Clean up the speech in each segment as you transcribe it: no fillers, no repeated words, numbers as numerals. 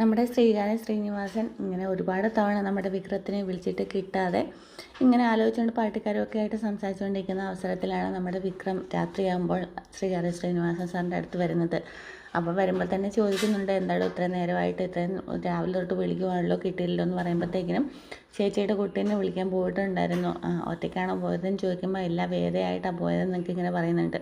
നമ്മുടെ ശ്രീകാര്യ ശ്രീനിവാസൻ ഇങ്ങനെ ഒരുപാട് തവണ നമ്മുടെ വിക്രത്തിനെ വിളിച്ചിട്ട് കിട്ടാതെ ഇങ്ങനെ ആലോചിച്ചുകൊണ്ട് പാർട്ടിക്കാരൊക്കെ ആയിട്ട് സംസാരിച്ചുകൊണ്ടിരിക്കുന്ന അവസരത്തിലാണ് നമ്മുടെ വിക്രം രാത്രിയാകുമ്പോൾ ശ്രീകാര്യ ശ്രീനിവാസൻ സാറിൻ്റെ അടുത്ത് വരുന്നത്. അപ്പോൾ വരുമ്പോൾ തന്നെ ചോദിക്കുന്നുണ്ട്, എന്താണോ ഇത്ര നേരമായിട്ട്, ഇത്രയും രാവിലെ തൊട്ട് വിളിക്കുവാണല്ലോ, കിട്ടിയില്ലല്ലോ എന്ന് പറയുമ്പോഴത്തേക്കിനും ചേച്ചിയുടെ കുട്ടീനെ വിളിക്കാൻ പോയിട്ടുണ്ടായിരുന്നു, ഒറ്റയ്ക്കാണോ പോയതെന്ന് ചോദിക്കുമ്പോൾ എല്ലാം വേദയായിട്ടാണ് പോയതെന്നൊക്കെ ഇങ്ങനെ പറയുന്നുണ്ട്.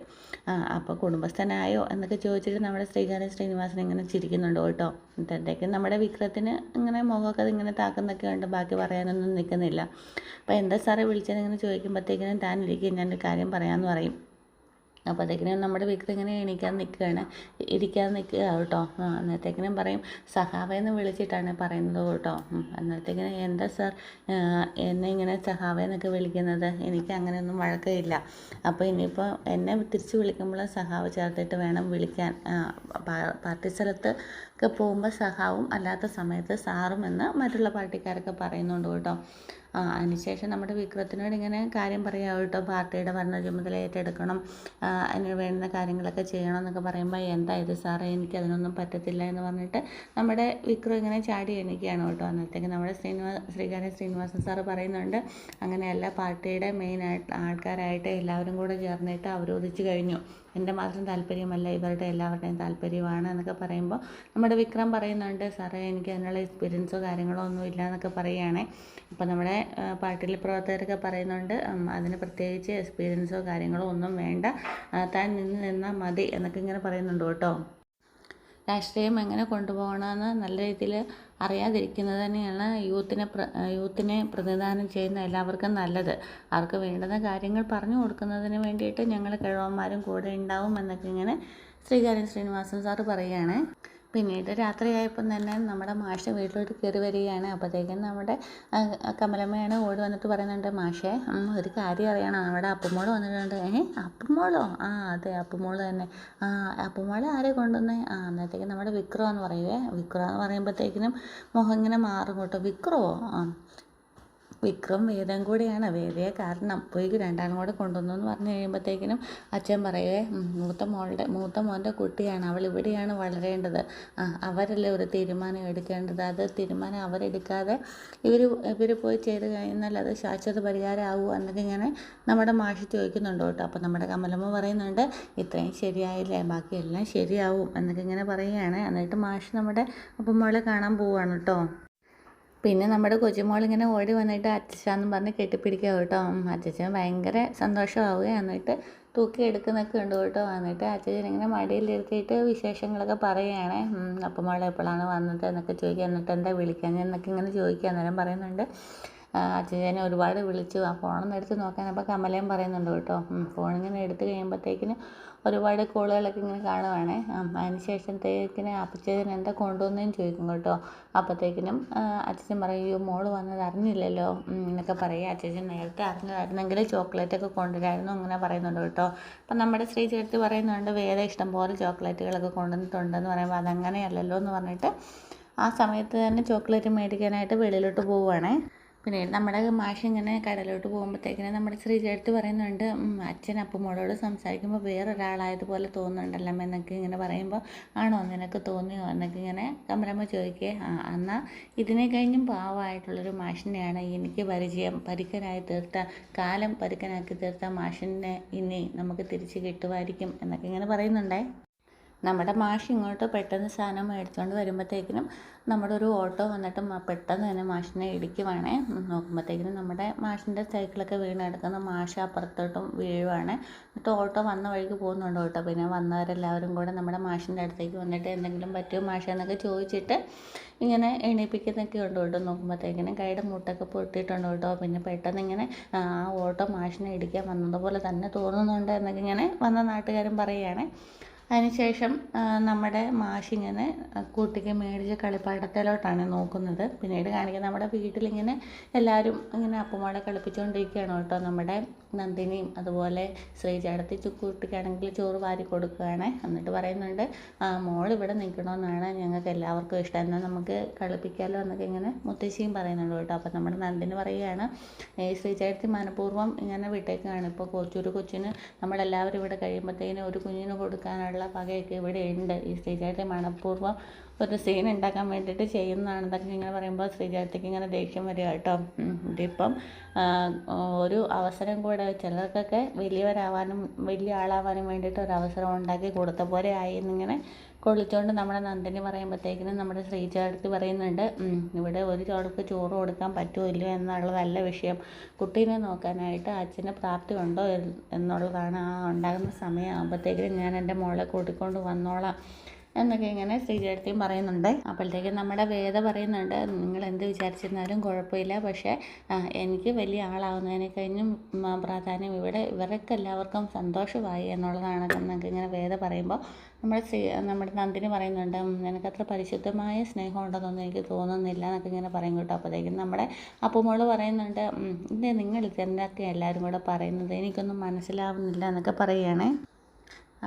അപ്പോൾ കുടുംബസ്ഥനായോ എന്നൊക്കെ ചോദിച്ചിട്ട് നമ്മുടെ ശ്രീകാര്യ ശ്രീനിവാസൻ ഇങ്ങനെ ചിരിക്കുന്നുണ്ട് കേട്ടോ. ഇന്നത്തേക്ക് നമ്മുടെ വിക്രത്തിന് ഇങ്ങനെ മുഖമൊക്കെ ഇങ്ങനെ താക്കുന്നൊക്കെ ഉണ്ട്, ബാക്കി പറയാനൊന്നും നിൽക്കുന്നില്ല. അപ്പോൾ എന്താ സാറേ വിളിച്ചതെന്ന് ചോദിക്കുമ്പോഴത്തേക്കിനും താൻ ഇരിക്കും, ഞാനൊരു കാര്യം പറയാമെന്ന് പറയും. അപ്പോഴത്തേക്കിനും നമ്മുടെ വിക്രം ഇങ്ങനെ ഇരിക്കാൻ നിൽക്കുക കേട്ടോ. അന്നത്തേക്കിനും പറയും, സഹാവേന്ന് വിളിച്ചിട്ടാണ് പറയുന്നത് കേട്ടോ. അന്നത്തേക്കിനും എന്താ സാർ എന്നെ ഇങ്ങനെ സഹാവേന്നൊക്കെ വിളിക്കുന്നത്, എനിക്ക് അങ്ങനെയൊന്നും വഴക്കമില്ല. അപ്പോൾ ഇനിയിപ്പോൾ എന്നെ തിരിച്ച് വിളിക്കുമ്പോൾ സഹാവ് ചേർത്തിട്ട് വേണം വിളിക്കാൻ. പാർട്ടി സ്ഥലത്ത് ഒക്കെ പോകുമ്പോൾ സഹാവും അല്ലാത്ത സമയത്ത് സാറും എന്ന് മറ്റുള്ള പാർട്ടിക്കാരൊക്കെ പറയുന്നുണ്ട് കേട്ടോ. അതിനുശേഷം നമ്മുടെ വിക്രത്തിനോട് ഇങ്ങനെ കാര്യം പറയാം കേട്ടോ, പാർട്ടിയുടെ ഭരണ ചുമതല ഏറ്റെടുക്കണം, അതിന് വേണ്ടുന്ന കാര്യങ്ങളൊക്കെ ചെയ്യണം എന്നൊക്കെ പറയുമ്പോൾ, എന്താ ഇത് സാറേ, എനിക്കതിനൊന്നും പറ്റത്തില്ല എന്ന് പറഞ്ഞിട്ട് നമ്മുടെ വിക്രം ഇങ്ങനെ ചാടി എണീക്കുകയാണ് കേട്ടോ. അന്നത്തേക്ക് നമ്മുടെ ശ്രീകാര്യ ശ്രീനിവാസൻ സാറ് പറയുന്നുണ്ട്, അങ്ങനെയല്ല, പാർട്ടിയുടെ മെയിനായിട്ട് ആൾക്കാരായിട്ട് എല്ലാവരും കൂടെ ചേർന്നിട്ട് അവരോധിച്ച് കഴിഞ്ഞു, എൻ്റെ മാത്രം താല്പര്യമല്ല, ഇവരുടെ എല്ലാവരുടെയും താല്പര്യമാണ് എന്നൊക്കെ പറയുമ്പോൾ നമ്മുടെ വിക്രം പറയുന്നുണ്ട്, സാറേ എനിക്ക് അതിനുള്ള എക്സ്പീരിയൻസോ കാര്യങ്ങളോ ഒന്നും ഇല്ല എന്നൊക്കെ പറയുകയാണേ. അപ്പോൾ നമ്മുടെ പാർട്ടിയിലെ പ്രവർത്തകരൊക്കെ പറയുന്നുണ്ട്, അതിന് പ്രത്യേകിച്ച് എക്സ്പീരിയൻസോ കാര്യങ്ങളോ ഒന്നും വേണ്ട, താൻ നിന്നാൽ മതി എന്നൊക്കെ ഇങ്ങനെ പറയുന്നുണ്ട് കേട്ടോ. രാഷ്ട്രീയം എങ്ങനെ കൊണ്ടുപോകണമെന്ന് നല്ല രീതിയിൽ അറിയാതിരിക്കുന്നത് തന്നെയാണ് യൂത്തിനെ പ്രതിനിധാനം ചെയ്യുന്ന എല്ലാവർക്കും നല്ലത്. അവർക്ക് വേണ്ടുന്ന കാര്യങ്ങൾ പറഞ്ഞു കൊടുക്കുന്നതിന് വേണ്ടിയിട്ട് ഞങ്ങൾ കിഴവന്മാരും കൂടെ ഉണ്ടാവും എന്നൊക്കെ ഇങ്ങനെ ശ്രീകാര്യ ശ്രീനിവാസൻ സാറ് പറയുകയാണ്. പിന്നീട് രാത്രിയായപ്പം തന്നെ നമ്മുടെ മാഷ് വീട്ടിലോട്ട് കയറി വരികയാണ്. അപ്പോഴത്തേക്കും നമ്മുടെ കമലമ്മയാണ് ഓടി വന്നിട്ട് പറയുന്നുണ്ട്, മാഷേ ഒരു കാര്യം അറിയണം, നമ്മുടെ അപ്പുമോള് വന്നിട്ടുണ്ട്. അപ്പുമോളോ? അതെ അപ്പുമോള് തന്നെ. അപ്പുമോളെ ആരെ കൊണ്ടുവന്നേ? അന്നേരത്തേക്കും നമ്മുടെ വിക്രം എന്ന് പറയുവേ. വിക്രം എന്ന് പറയുമ്പോഴത്തേക്കിനും മുഖം ഇങ്ങനെ മാറും കേട്ടോ. വിക്രമോ? വിക്രം വേദം കൂടിയാണ്, വേദയെ കാരണം പോയി രണ്ടാളും കൂടെ കൊണ്ടുവന്നു എന്ന് പറഞ്ഞു കഴിയുമ്പോഴത്തേക്കിനും അച്ഛൻ പറയുവേ, മൂത്ത മോൻ്റെ കുട്ടിയാണ്, അവൾ ഇവിടെയാണ് വളരേണ്ടത്, അവരല്ലേ ഒരു തീരുമാനം എടുക്കേണ്ടത്, അത് തീരുമാനം അവരെടുക്കാതെ ഇവർ പോയി ചെയ്ത് കഴിഞ്ഞാൽ അത് ശാശ്വത പരിഹാരമാകുമോ എന്നൊക്കെ ഇങ്ങനെ നമ്മുടെ മാഷി ചോദിക്കുന്നുണ്ട് കേട്ടോ. അപ്പോൾ നമ്മുടെ കമലമ്മ പറയുന്നുണ്ട്, ഇത്രയും ശരിയായില്ലേ, ബാക്കിയെല്ലാം ശരിയാവും എന്നൊക്കെ ഇങ്ങനെ പറയുകയാണ്. എന്നിട്ട് മാഷ് നമ്മുടെ അപ്പുമോളെ കാണാൻ പോവുകയാണ് കേട്ടോ. പിന്നെ നമ്മുടെ കൊച്ചുമോളിങ്ങനെ ഓടി വന്നിട്ട് അച്ഛാന്നും പറഞ്ഞ് കെട്ടിപ്പിടിക്കുക കേട്ടോ. അച്ഛൻ ഭയങ്കര സന്തോഷമാവുക, എന്നിട്ട് തൂക്കി എടുക്കുന്നൊക്കെ ഉണ്ട് കേട്ടോ. എന്നിട്ട് അച്ഛൻ ഇങ്ങനെ മടിയിലിരുത്തിയിട്ട് വിശേഷങ്ങളൊക്കെ പറയുകയാണ്. അപ്പം മോളെ എപ്പോഴാണ് വന്നത് എന്നൊക്കെ ചോദിക്കുക. എന്നിട്ട് എന്താ വിളിക്കാൻ എന്നൊക്കെ ഇങ്ങനെ ചോദിക്കുക. അന്നേരം പറയുന്നുണ്ട്, അച്ഛനെ ഒരുപാട് വിളിച്ചു, ആ ഫോണൊന്ന് എടുത്ത് നോക്കാൻ. അപ്പോൾ കമലയും പറയുന്നുണ്ട് കേട്ടോ. ഫോണിങ്ങനെ എടുത്ത് കഴിയുമ്പോഴത്തേക്കിന് ഒരുപാട് കോളുകളൊക്കെ ഇങ്ങനെ കാണുവാണേ. അതിന് ശേഷത്തേക്കിന് അപ്പച്ചൻ എന്താ കൊണ്ടുവന്നതെന്ന് ചോദിക്കും കേട്ടോ. അപ്പോഴത്തേക്കിനും അച്ഛൻ പറയും, മോള് വന്നത് അറിഞ്ഞില്ലല്ലോ എന്നൊക്കെ പറയുക. അച്ഛൻ നേരത്തെ അറിഞ്ഞതായിരുന്നെങ്കിൽ ചോക്ലേറ്റൊക്കെ കൊണ്ടുവരായിരുന്നു അങ്ങനെ പറയുന്നുണ്ട് കേട്ടോ. അപ്പം നമ്മുടെ ശ്രീ ചേർത്ത് പറയുന്നുണ്ട്, വേറെ ഇഷ്ടംപോലെ ചോക്ലേറ്റുകളൊക്കെ കൊണ്ടുവന്നിട്ടുണ്ടെന്ന് പറയുമ്പോൾ അതങ്ങനെയല്ലല്ലോ എന്ന് പറഞ്ഞിട്ട് ആ സമയത്ത് തന്നെ ചോക്ലേറ്റ് മേടിക്കാനായിട്ട് വെളിയിലോട്ട് പോവുകയാണേ. പിന്നെ നമ്മുടെ മാഷ് ഇങ്ങനെ കടലോട്ട് പോകുമ്പോഴത്തേക്കിനും നമ്മുടെ ശ്രീചേട്ടത്തി പറയുന്നുണ്ട്, അച്ഛൻ അപ്പുമോളോട് സംസാരിക്കുമ്പോൾ വേറൊരാളായതുപോലെ തോന്നുന്നുണ്ടല്ലോ എന്നൊക്കെ ഇങ്ങനെ പറയുമ്പോൾ, ആണോ നിനക്ക് തോന്നിയോ എന്നൊക്കെ ഇങ്ങനെ കമലമ്മ ചോദിക്കേ. എന്നാൽ ഇതിനെ കഴിഞ്ഞും പാവമായിട്ടുള്ളൊരു മാഷിനെയാണ് എനിക്ക് പരിചയം, കാലം പരുക്കനാക്കി തീർത്ത മാഷിനെ ഇനി നമുക്ക് തിരിച്ച് കിട്ടുമായിരിക്കും എന്നൊക്കെ ഇങ്ങനെ പറയുന്നുണ്ടേ. നമ്മുടെ മാഷ് ഇങ്ങോട്ട് പെട്ടെന്ന് സാധനം മേടിച്ചുകൊണ്ട് വരുമ്പോഴത്തേക്കിനും നമ്മുടെ ഒരു ഓട്ടോ വന്നിട്ട് പെട്ടെന്ന് തന്നെ മാഷിനെ ഇടിക്കുവാണേ. നോക്കുമ്പോഴത്തേക്കിനും നമ്മുടെ മാഷിൻ്റെ സൈക്കിളൊക്കെ വീണ് കിടക്കുന്ന മാഷ് അപ്പുറത്തോട്ടും വീഴുവാണ്. എന്നിട്ട് ഓട്ടോ വന്ന വഴിക്ക് പോകുന്നുണ്ട് കേട്ടോ. പിന്നെ വന്നവരെല്ലാവരും കൂടെ നമ്മുടെ മാഷിൻ്റെ അടുത്തേക്ക് വന്നിട്ട് എന്തെങ്കിലും പറ്റുമോ മാഷ് എന്നൊക്കെ ചോദിച്ചിട്ട് ഇങ്ങനെ എണീപ്പിക്കുന്നൊക്കെ ഉണ്ട് കേട്ടോ. നോക്കുമ്പോഴത്തേക്കിനും കൈയുടെ മുട്ടൊക്കെ പൊട്ടിയിട്ടുണ്ട് കേട്ടോ. പിന്നെ പെട്ടെന്ന് ഇങ്ങനെ ആ ഓട്ടോ മാഷിനെ ഇടിക്കാൻ വന്നതുപോലെ തന്നെ തോന്നുന്നുണ്ട് എന്നൊക്കെ ഇങ്ങനെ വന്ന നാട്ടുകാരും പറയുകയാണ്. അതിനുശേഷം നമ്മുടെ മാഷിങ്ങനെ കുട്ടിക്ക് മേടിച്ച കളിപ്പാട്ടത്തിലോട്ടാണ് നോക്കുന്നത്. പിന്നീട് കാണിക്കുന്നത് നമ്മുടെ വീട്ടിലിങ്ങനെ എല്ലാവരും ഇങ്ങനെ അപ്പുമോളെ കളിപ്പിച്ചുകൊണ്ടിരിക്കുകയാണ് കേട്ടോ. നമ്മുടെ നന്ദിനിയും അതുപോലെ ശ്രീചേട്ടത്തി കുട്ടിക്കാണെങ്കിൽ ചോറ് വാരി കൊടുക്കുകയാണ്. എന്നിട്ട് പറയുന്നുണ്ട്, മോളിവിടെ നിൽക്കണമെന്നാണ് ഞങ്ങൾക്ക് എല്ലാവർക്കും ഇഷ്ടം, എന്നാൽ നമുക്ക് കളിപ്പിക്കാമല്ലോ എന്നൊക്കെ ഇങ്ങനെ മുത്തശ്ശിയും പറയുന്നുണ്ട് കേട്ടോ. അപ്പം നമ്മുടെ നന്ദിനി പറയുകയാണ്, ശ്രീചേട്ടത്തി മനഃപൂർവ്വം ഇങ്ങനെ വിട്ടേക്കാണ്, ഇപ്പോൾ കൊച്ചിന് നമ്മളെല്ലാവരും ഇവിടെ കഴിയുമ്പോഴത്തേനും ഒരു കുഞ്ഞിന് കൊടുക്കാനുള്ള വകയൊക്കെ ഇവിടെ ഉണ്ട്, ഈ ശ്രീചേട്ടത്തി മനഃപൂർവ്വം ഒരു സീൻ ഉണ്ടാക്കാൻ വേണ്ടിയിട്ട് ചെയ്യുന്നതാണെന്നൊക്കെ ഇങ്ങനെ പറയുമ്പോൾ ശ്രീജേട്ടത്തിക്ക് ഇങ്ങനെ ദേഷ്യം വരിക കേട്ടോ. ഇതിപ്പം ഒരു അവസരം കൂടെ ചിലർക്കൊക്കെ വലിയവരാവാനും വലിയ ആളാവാനും വേണ്ടിയിട്ട് ഒരു അവസരം ഉണ്ടാക്കി കൊടുത്ത പോലെ ആയി എന്നിങ്ങനെ കൊള്ളിച്ചുകൊണ്ട് നമ്മുടെ നന്ദിനി പറയുമ്പോഴത്തേക്കിനും നമ്മുടെ ശ്രീജേട്ടത്തി പറയുന്നുണ്ട്, ഇവിടെ ഒരു ചോൾക്ക് ചോറ് കൊടുക്കാൻ പറ്റുമോ ഇല്ലയോ എന്നുള്ളതല്ല വിഷയം, കുട്ടീനെ നോക്കാനായിട്ട് അച്ഛന് പ്രാപ്തി ഉണ്ടോ എന്നുള്ളതാണ്. ആ ഉണ്ടാകുന്ന സമയമാകുമ്പോഴത്തേക്കിനും ഞാൻ എൻ്റെ മോളെ കൂട്ടിക്കൊണ്ട് വന്നോളാം എന്നൊക്കെ ഇങ്ങനെ ശ്രീജേട്ടത്തിയും പറയുന്നുണ്ട്. അപ്പോഴത്തേക്കും നമ്മുടെ വേദ പറയുന്നുണ്ട്, നിങ്ങൾ എന്ത് വിചാരിച്ചിരുന്നാലും കുഴപ്പമില്ല, പക്ഷേ എനിക്ക് വലിയ ആളാവുന്നതിനെ കഴിഞ്ഞും പ്രാധാന്യം ഇവിടെ ഇവർക്ക് എല്ലാവർക്കും സന്തോഷമായി എന്നുള്ളതാണ് എന്നൊക്കെ ഇങ്ങനെ വേദ പറയുമ്പോൾ നമ്മുടെ നന്ദിനി പറയുന്നുണ്ട്, നിനക്കത്ര പരിശുദ്ധമായ സ്നേഹം ഉണ്ടെന്നൊന്നും എനിക്ക് തോന്നുന്നില്ല എന്നൊക്കെ ഇങ്ങനെ പറയും കേട്ടോ. അപ്പോഴത്തേക്കും നമ്മുടെ അപ്പുമോള് പറയുന്നുണ്ട്, നിങ്ങൾ ഇതെന്നൊക്കെ എല്ലാവരും കൂടെ പറയുന്നത് എനിക്കൊന്നും മനസ്സിലാവുന്നില്ല എന്നൊക്കെ പറയുകയാണേ.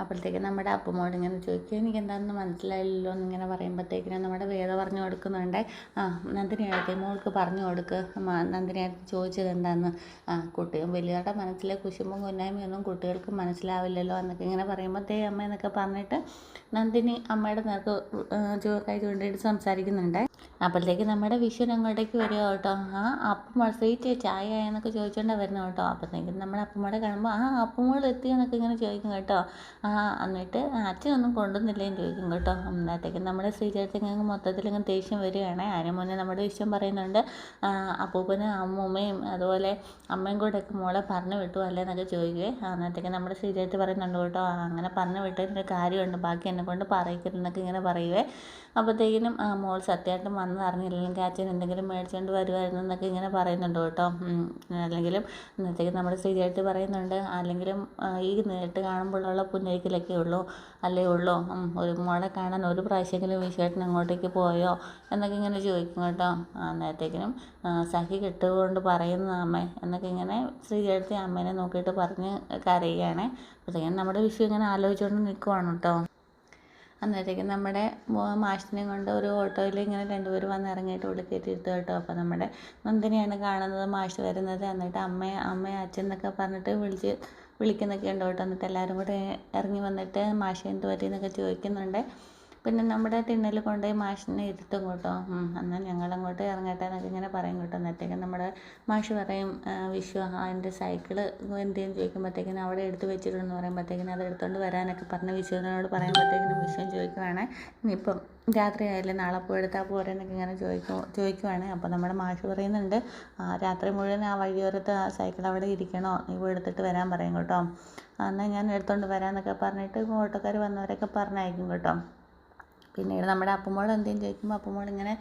അപ്പോഴത്തേക്കും നമ്മുടെ അപ്പുമോട് ഇങ്ങനെ ചോദിക്കും, എനിക്ക് എന്താണെന്ന് മനസ്സിലായില്ലല്ലോ എന്നിങ്ങനെ പറയുമ്പോഴത്തേക്കിനും നമ്മുടെ വേദ പറഞ്ഞു കൊടുക്കുന്നുണ്ട്, നന്ദിനിയായിട്ട് മോൾക്ക് പറഞ്ഞു കൊടുക്ക്, നന്ദിനിയായിട്ട് ചോദിച്ചത് എന്താണെന്ന്. കുട്ടിയും വലിയവരുടെ മനസ്സിലെ കുശുമ്പും കുന്നായ്മയൊന്നും കുട്ടികൾക്ക് മനസ്സിലാവില്ലല്ലോ എന്നൊക്കെ ഇങ്ങനെ പറയുമ്പോൾ അമ്മ എന്നൊക്കെ പറഞ്ഞിട്ട് നന്ദിനി അമ്മയുടെ നേർക്ക് കൈ ചൂണ്ടിയിട്ട് സംസാരിക്കുന്നുണ്ട്. അപ്പോഴത്തേക്ക് നമ്മുടെ വിഷു അങ്ങോട്ടേക്ക് വരിക കേട്ടോ. അപ്പം മത്സരിച്ച് ചായ എന്നൊക്കെ ചോദിച്ചുകൊണ്ടാണ് വരുന്നത് കേട്ടോ. അപ്പോഴത്തേക്കും നമ്മുടെ അപ്പമ്മോടെ കാണുമ്പോൾ അപ്പമ്മോൾ എത്തിയെന്നൊക്കെ ഇങ്ങനെ ചോദിക്കും കേട്ടോ. എന്നിട്ട് അച്ഛനൊന്നും കൊണ്ടുവന്നില്ലേന്ന് ചോദിക്കും കേട്ടോ. അന്നത്തേക്കും നമ്മുടെ ശ്രീചേട്ടത്തിക്ക് മൊത്തത്തിൽ ഇങ്ങനെ ദേഷ്യം വരികയാണ്. അതിന് മുന്നേ നമ്മുടെ വിഷയം പറയുന്നുണ്ട്, അപ്പൂപ്പനും അമ്മൂമ്മയും അതുപോലെ അമ്മയും കൂടെ ഒക്കെ മോളെ പറഞ്ഞു വിട്ടു അല്ലേ എന്നൊക്കെ ചോദിക്കുവേ. അന്നത്തേക്ക് നമ്മുടെ ശ്രീചേട്ടത്തി പറയുന്നുണ്ട് കേട്ടോ, അങ്ങനെ പറഞ്ഞു വിട്ടതിൻ്റെ കാര്യമുണ്ട്, ബാക്കി എന്നെ കൊണ്ട് പറയിക്കരുതെന്നൊക്കെ ഇങ്ങനെ പറയുവേ. അപ്പോഴത്തേക്കിനും മോൾ സത്യമായിട്ടും വന്ന് അറിഞ്ഞില്ലെങ്കിൽ അച്ഛൻ എന്തെങ്കിലും മേടിച്ചുകൊണ്ട് വരുമായിരുന്നു എന്നൊക്കെ ഇങ്ങനെ പറയുന്നുണ്ട് കേട്ടോ. അല്ലെങ്കിലും ഇന്നത്തേക്ക് നമ്മുടെ ശ്രീചേട്ടത്തി പറയുന്നുണ്ട്, അല്ലെങ്കിലും ഈ നേരിട്ട് കാണുമ്പോഴുള്ള പുന്നരിക്കലൊക്കെ ഉള്ളൂ അല്ലേ ഉള്ളൂ, ഒരു മോളെ കാണാൻ ഒരു പ്രാവശ്യമെങ്കിലും വിഷുവേട്ടൻ അങ്ങോട്ടേക്ക് പോയോ എന്നൊക്കെ ഇങ്ങനെ ചോദിക്കും കേട്ടോ. അന്നേരത്തേക്കിനും സഖി കെട്ടുകൊണ്ട് പറയുന്ന അമ്മ എന്നൊക്കെ ഇങ്ങനെ ശ്രീചേട്ടത്തി അമ്മേനെ നോക്കിയിട്ട് പറഞ്ഞ് കരയുകയാണ്. അപ്പോഴത്തേക്കും നമ്മുടെ വിഷു ഇങ്ങനെ ആലോചിച്ചുകൊണ്ട് നിൽക്കുവാണ് കേട്ടോ. അന്നേരത്തേക്കും നമ്മുടെ മാഷിനെയും കൊണ്ട് ഒരു ഓട്ടോയിൽ ഇങ്ങനെ രണ്ടുപേരും വന്ന് ഇറങ്ങിയിട്ട് ഇവിടെ കയറ്റിയിരുത്തു കേട്ടോ. അപ്പോൾ നമ്മുടെ നന്ദിനിയാണ് കാണുന്നത്, മാഷ് വരുന്നത്. എന്നിട്ട് അമ്മ അച്ഛൻ എന്നൊക്കെ പറഞ്ഞിട്ട് വിളിക്കുന്നൊക്കെ ഉണ്ട് കേട്ടോ. എന്നിട്ട് എല്ലാവരും കൂടെ ഇറങ്ങി വന്നിട്ട് മാഷ് എന്ത് പറ്റി എന്നൊക്കെ ചോദിക്കുന്നുണ്ട്. പിന്നെ നമ്മുടെ തിണ്ണയിൽ കൊണ്ടുപോയി മാഷിനെ ഇരുത്തും കേട്ടോ. എന്നാൽ ഞങ്ങളങ്ങോട്ട് ഇറങ്ങട്ടെ എന്നൊക്കെ ഇങ്ങനെ പറയും കേട്ടോ. അന്നത്തേക്കും നമ്മുടെ മാഷ് പറയും, വിഷു എൻ്റെ സൈക്കിള് എന്തെങ്കിലും ചോദിക്കുമ്പോഴത്തേക്കിനും അവിടെ എടുത്ത് വെച്ചിട്ടുണ്ടെന്ന് പറയുമ്പോഴത്തേക്കിനും അത് എടുത്തുകൊണ്ട് വരാനൊക്കെ പറഞ്ഞ് വിഷുവിനോട് പറയുമ്പോഴത്തേക്കിനും വിഷു ചോദിക്കുവാണ്, ഇനിയിപ്പം രാത്രി ആയാലും നാളെ പോയി എടുത്താൽ പോരെ എന്നൊക്കെ ഇങ്ങനെ ചോദിക്കുവാണ്. അപ്പോൾ നമ്മുടെ മാഷ് പറയുന്നുണ്ട്, രാത്രി മുഴുവൻ ആ വഴിയോരത്ത് ആ സൈക്കിൾ അവിടെ ഇരിക്കണോ, നീ പോയി എടുത്തിട്ട് വരാൻ പറയും കേട്ടോ. എന്നാൽ ഞാൻ എടുത്തുകൊണ്ട് വരാമെന്നൊക്കെ പറഞ്ഞിട്ട് ഓട്ടോക്കാർ വന്നവരൊക്കെ പറഞ്ഞയക്കും കേട്ടോ. പിന്നീട് നമ്മുടെ അപ്പുമോൾ എന്തെങ്കിലും ചോദിക്കുമ്പോൾ അപ്പുമോൾ ഇങ്ങനെ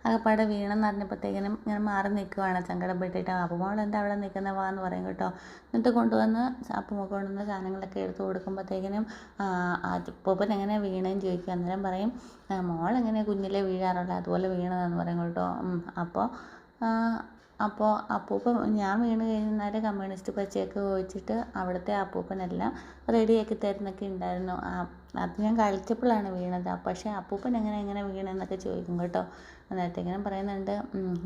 അകപ്പാടെ വീണെന്ന് അറിഞ്ഞപ്പോഴത്തേക്കിനും ഇങ്ങനെ മാറി നിൽക്കുവാണ് സങ്കടപ്പെട്ടിട്ട്. അപ്പുമോൾ എന്താ അവിടെ നിൽക്കുന്ന വാ എന്ന് പറയും കേട്ടോ. എന്നിട്ട് കൊണ്ടുവന്ന് അപ്പുമോൾ കൊണ്ടുവന്ന സാധനങ്ങളൊക്കെ എടുത്ത് കൊടുക്കുമ്പോഴത്തേക്കിനും അപ്പൂപ്പൻ എങ്ങനെ വീണേന്ന് ചോദിക്കും. അന്നേരം പറയും, മോളെങ്ങനെ കുഞ്ഞിലെ വീഴാറുള്ളത് അതുപോലെ വീണതാന്ന് പറയും കേട്ടോ. അപ്പോൾ അപ്പൂപ്പൻ ഞാൻ വീണ് കഴിഞ്ഞാൽ കമ്മ്യൂണിസ്റ്റ് പച്ചയൊക്കെ ഒഴിച്ചിട്ട് അവിടുത്തെ അപ്പൂപ്പനെല്ലാം റെഡിയാക്കി തരുന്നൊക്കെ ഉണ്ടായിരുന്നു. അത് ഞാൻ കളിച്ചപ്പോഴാണ് വീണത്, പക്ഷേ അപ്പൂപ്പൻ എങ്ങനെ വീണെന്നൊക്കെ ചോദിക്കും കേട്ടോ. അന്നേരത്തേക്കിനും പറയുന്നുണ്ട്,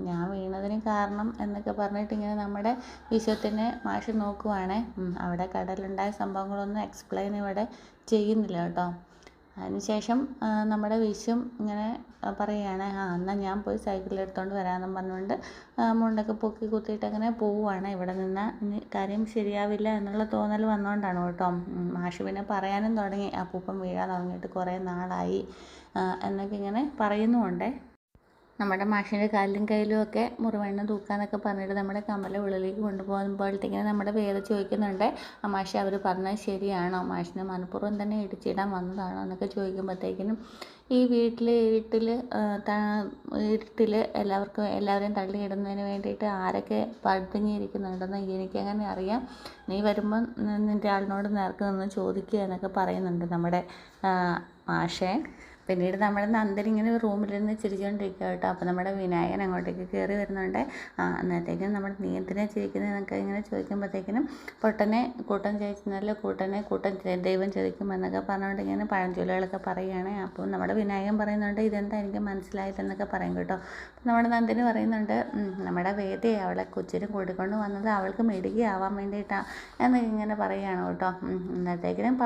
ഞാൻ വീണതിന് കാരണം എന്നൊക്കെ പറഞ്ഞിട്ട് ഇങ്ങനെ നമ്മുടെ വിഷുവിനെ മാഷ് നോക്കുവാണേ. അവിടെ കടലുണ്ടായ സംഭവങ്ങളൊന്നും എക്സ്പ്ലെയിൻ ഇവിടെ ചെയ്യുന്നില്ല കേട്ടോ. അതിനുശേഷം നമ്മുടെ വിഷും ഇങ്ങനെ പറയുകയാണ്, എന്നാൽ ഞാൻ പോയി സൈക്കിൾ എടുത്തുകൊണ്ട് വരാമെന്നും പറഞ്ഞുകൊണ്ട് മുണ്ടൊക്കെ പൊക്കി കുത്തിയിട്ട് അങ്ങനെ പോവുകയാണ്. ഇവിടെ നിന്ന് ഇനി കാര്യം ശരിയാവില്ല എന്നുള്ള തോന്നൽ വന്നുകൊണ്ടാണ് കേട്ടോ. മാഷ് പിന്നെ പറയാനും തുടങ്ങി, അപ്പൂപ്പൻ വീഴാൻ തുടങ്ങിയിട്ട് കുറേ നാളായി എന്നൊക്കെ ഇങ്ങനെ പറയുന്നുമുണ്ട്. നമ്മുടെ മാഷിൻ്റെ കാലിലും കയ്യിലും ഒക്കെ മുറിവെണ്ണ തൂക്കാന്നൊക്കെ പറഞ്ഞിട്ട് നമ്മുടെ കമ്മലെ ഉള്ളിലേക്ക് കൊണ്ടുപോകുമ്പോഴത്തേക്കിനും നമ്മുടെ വേദ ചോദിക്കുന്നുണ്ട്, മാഷ് അവർ പറഞ്ഞത് ശരിയാണോ, മാഷിനെ മനഃപൂർവ്വം തന്നെ ഇടിച്ചിടാൻ വന്നതാണോ എന്നൊക്കെ ചോദിക്കുമ്പോഴത്തേക്കിനും ഈ ഇരുട്ടിൽ എല്ലാവരെയും തള്ളിയിടുന്നതിന് വേണ്ടിയിട്ട് ആരൊക്കെ പതുങ്ങിയിരിക്കുന്നുണ്ടെന്ന് എനിക്കങ്ങനെ അറിയാം, നീ വരുമ്പം നിൻ്റെ ആളിനോട് നേർക്ക് നിന്ന് ചോദിക്കുക എന്നൊക്കെ പറയുന്നുണ്ട് നമ്മുടെ മാഷേ. പിന്നീട് നമ്മുടെ നന്ദൻ ഇങ്ങനെ റൂമിലിരുന്ന് ചിരിച്ചുകൊണ്ടിരിക്കുക കേട്ടോ. അപ്പോൾ നമ്മുടെ വിനായകൻ അങ്ങോട്ടേക്ക് കയറി വരുന്നുണ്ട്. അന്നേരത്തേക്കും നമ്മുടെ നീ എന്തിനാ ചിരിക്കുന്നതെന്നൊക്കെ ഇങ്ങനെ ചോദിക്കുമ്പോഴത്തേക്കിനും പൊട്ടനെ കൂട്ടൻ ചോദിച്ചാൽ കൂട്ടൻ ദൈവം ചോദിക്കും എന്നൊക്കെ പറഞ്ഞുകൊണ്ട് ഇങ്ങനെ പഴഞ്ചൊല്ലുകളൊക്കെ പറയുകയാണ്. അപ്പോൾ നമ്മുടെ വിനായകൻ പറയുന്നുണ്ട്, ഇതെന്താ എനിക്ക് മനസ്സിലായില്ലെന്നൊക്കെ പറയും കേട്ടോ. അപ്പോൾ നമ്മുടെ നന്ദിനി പറയുന്നുണ്ട്, നമ്മുടെ വേദയെ അവളെ കൊച്ചിനും കൂട്ടിക്കൊണ്ട് വന്നത് അവൾക്ക് മെടുകിയാവാൻ വേണ്ടിയിട്ടാണ് എന്നൊക്കെ ഇങ്ങനെ പറയുകയാണ് കേട്ടോ. അന്നേരത്തേക്കിനും